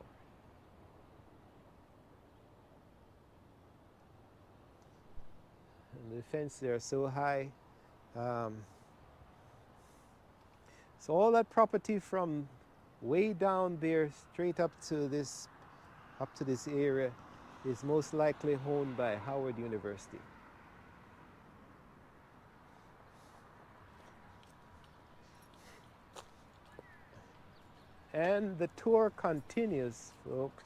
And the fence there is so high. So all that property from way down there straight up to this area is most likely owned by Howard University. And the tour continues, folks.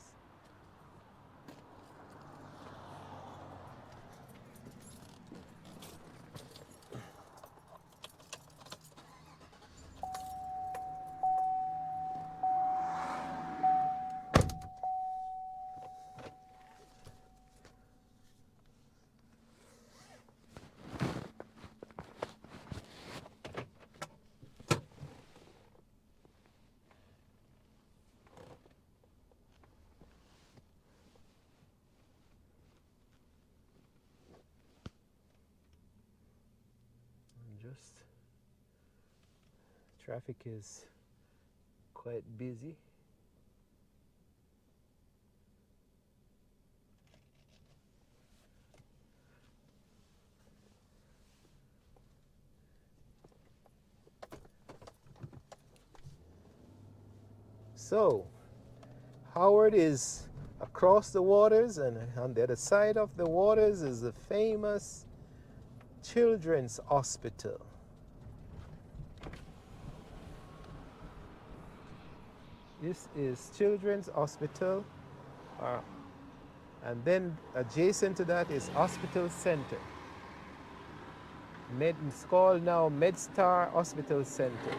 Just traffic is quite busy. So Howard is across the waters, and on the other side of the waters is the famous Children's Hospital. This is Children's Hospital, and then adjacent to that is Hospital Center. It's called now MedStar Hospital Center.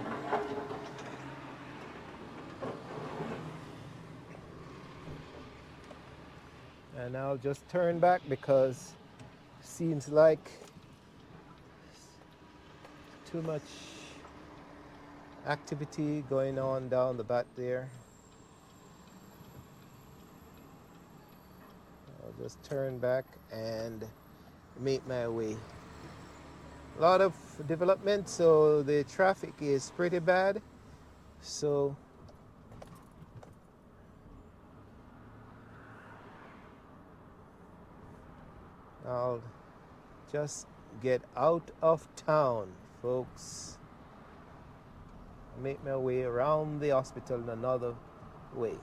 And I'll just turn back because it seems like too much activity going on down the back there. I'll just turn back and make my way. A lot of development, so the traffic is pretty bad. So I'll just get out of town, folks. Make my way around the hospital another way.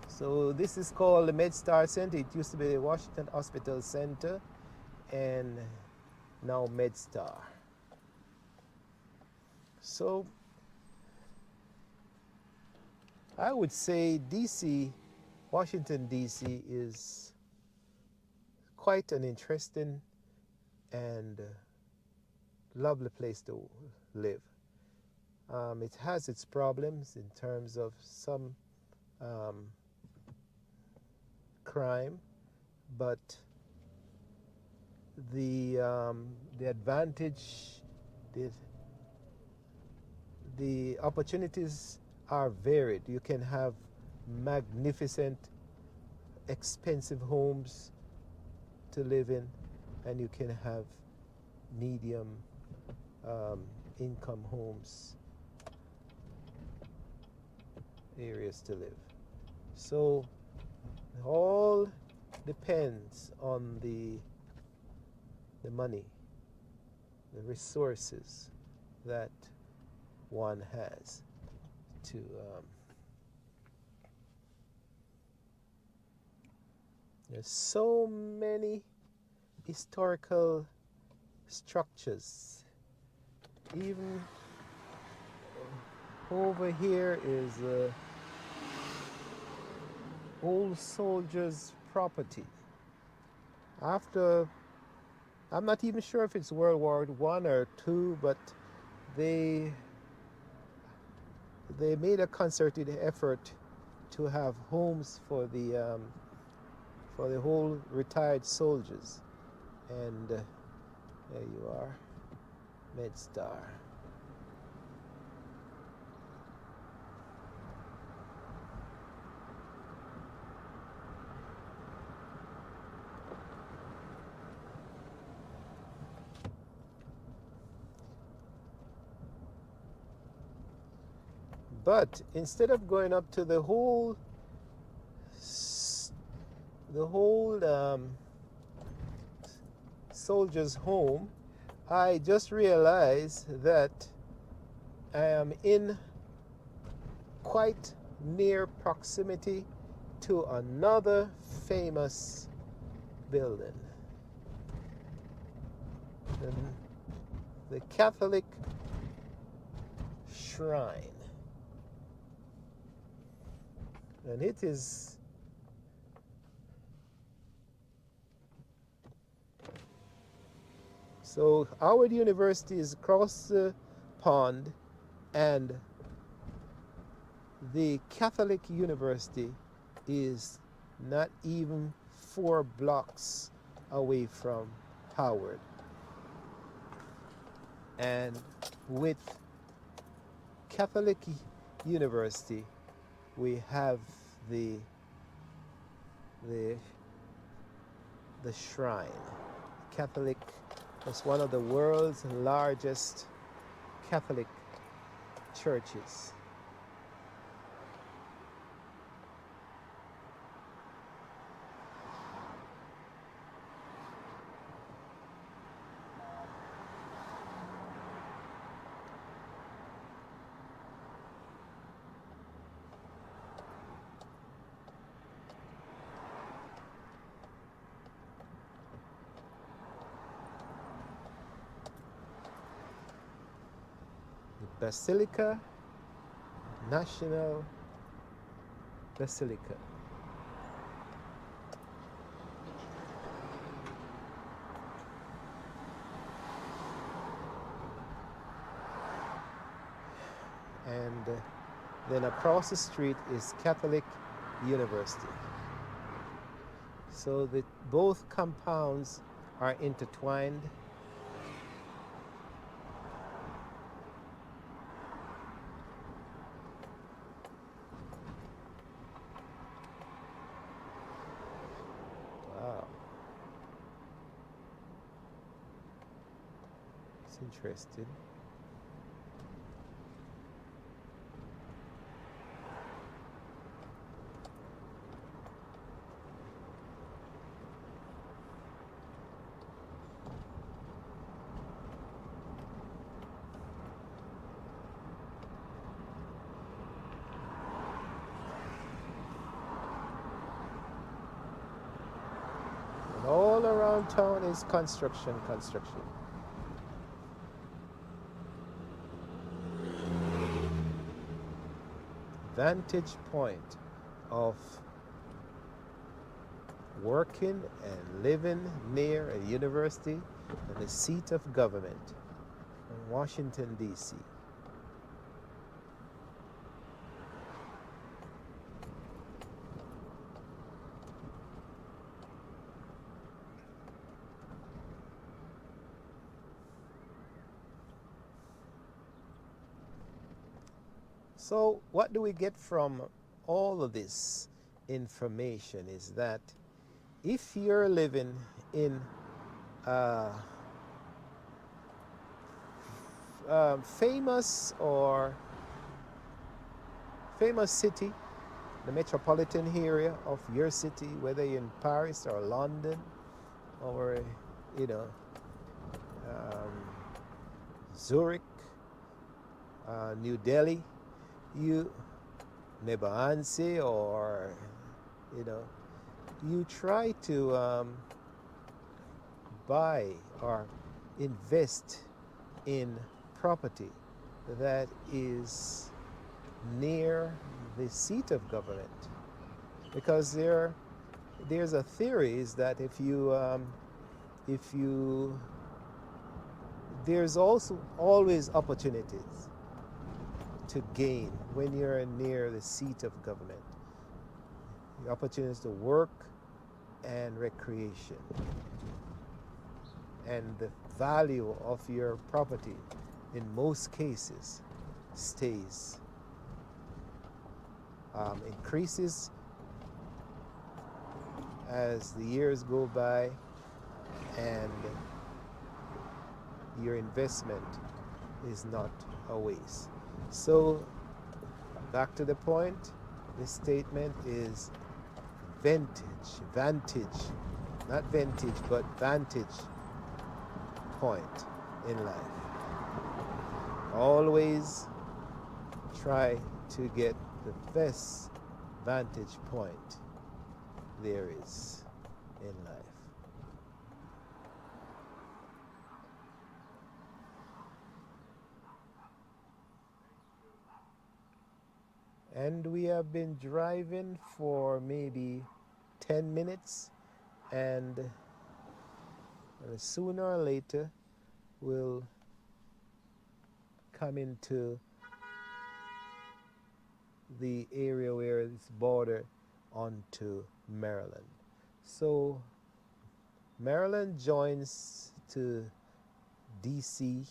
So this is called the MedStar Center. It used to be the Washington Hospital Center, and now MedStar. So I would say DC, Washington DC is quite an interesting and lovely place to live. It has its problems in terms of some crime, but the advantage, the opportunities are varied. You can have magnificent, expensive homes to live in, and you can have medium income homes, areas to live. So it all depends on the money, the resources that one has to there's so many historical structures. Even over here is old soldiers' property. After, I'm not even sure if it's World War I or II, but they made a concerted effort to have homes for the whole retired soldiers. And there you are, MedStar. But instead of going up to the whole soldier's home, I just realized that I am in quite near proximity to another famous building, the Catholic shrine. And it is so Howard University is across the pond, and the Catholic University is not even 4 blocks away from Howard. And with Catholic University, we have the shrine. Catholic is one of the world's largest Catholic churches. Basilica, National Basilica. And then across the street is Catholic University. So both compounds are intertwined. Wow. It's interesting. And all around town is construction. Vantage point of working and living near a university and the seat of government in Washington, D.C. So, what do we get from all of this information is that if you're living in a famous or famous city, the metropolitan area of your city, whether you're in Paris or London or, you know, um, Zurich, New Delhi, you, Nebaanse, or, you know, you try to buy or invest in property that is near the seat of government, because there's a theory is that if you there's also always opportunities to gain when you're near the seat of government. The opportunities to work and recreation, and the value of your property in most cases stays, increases as the years go by, and your investment is not a waste. So, back to the point, this statement is vantage, not vintage, but vantage point in life. Always try to get the best vantage point there is in life. And we have been driving for maybe 10 minutes, and sooner or later we'll come into the area where it's border onto Maryland. So Maryland joins to DC,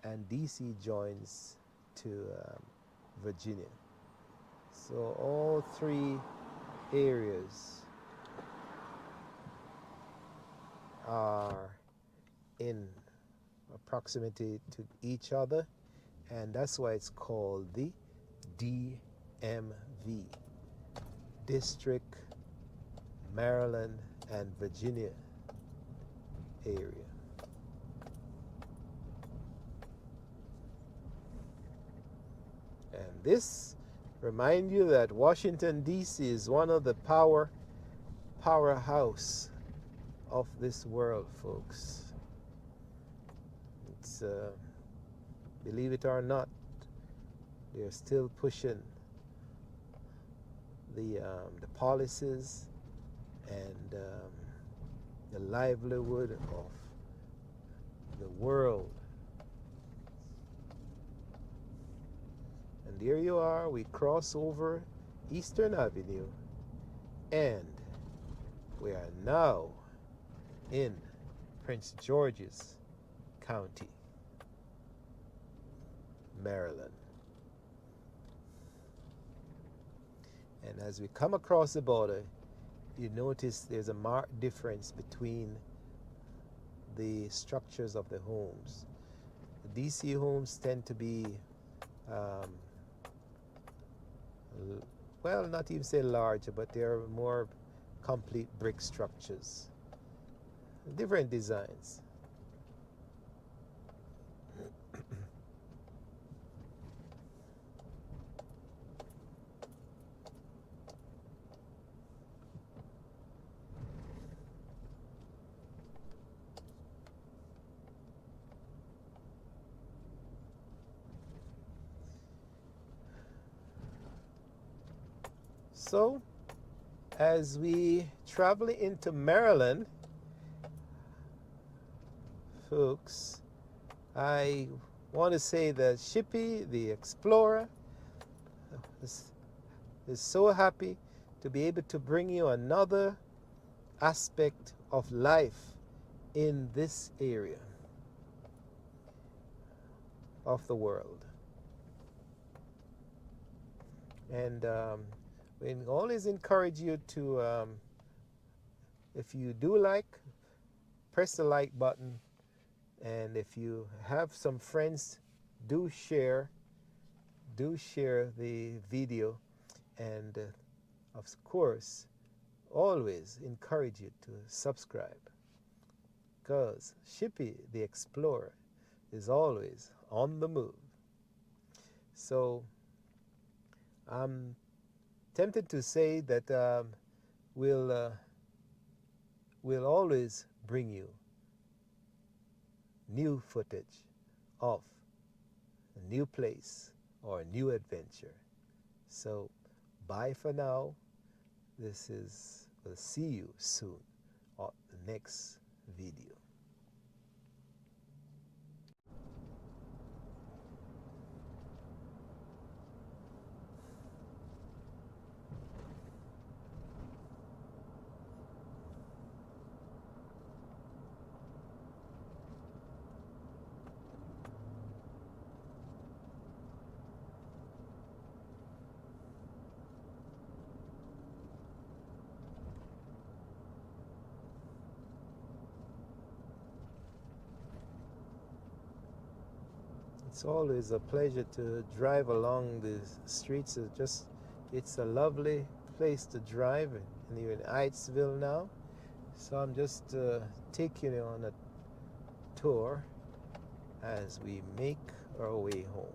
and DC joins to Virginia. So all three areas are in proximity to each other, and that's why it's called the DMV, District, Maryland, and Virginia area. And this remind you that Washington D.C. is one of the powerhouse of this world, folks. It's believe it or not, they're still pushing the policies and the livelihood of the world. And there you are, we cross over Eastern Avenue, and we are now in Prince George's County, Maryland. And as we come across the border, you notice there's a marked difference between the structures of the homes. The DC homes tend to be, well, not even say larger, but they're more complete brick structures. Different designs. So, as we travel into Maryland, folks, I want to say that Shippy, the explorer, is so happy to be able to bring you another aspect of life in this area of the world. And we always encourage you to, if you do like, press the like button. And if you have some friends, do share the video. And of course, always encourage you to subscribe, because Shippy the Explorer is always on the move. So I'm tempted to say that we'll always bring you new footage of a new place or a new adventure. So bye for now. We'll see you soon on the next video. It's always a pleasure to drive along the streets. It's a lovely place to drive, and you're in Eittsville now. So I'm just taking you on a tour as we make our way home.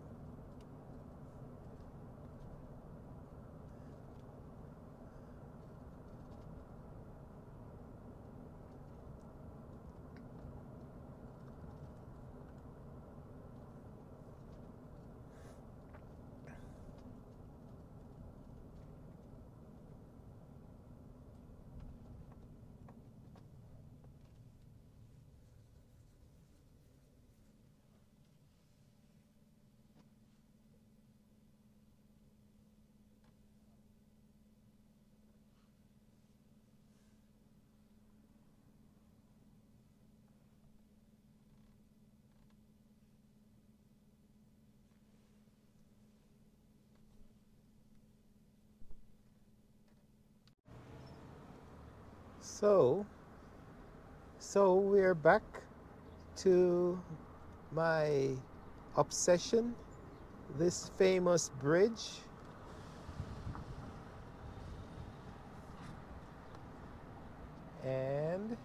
So we're back to my obsession, this famous bridge. And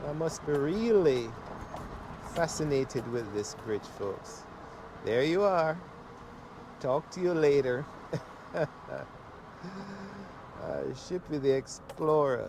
I must be really fascinated with this bridge, folks. There you are. Talk to you later. Shippy the Explorer.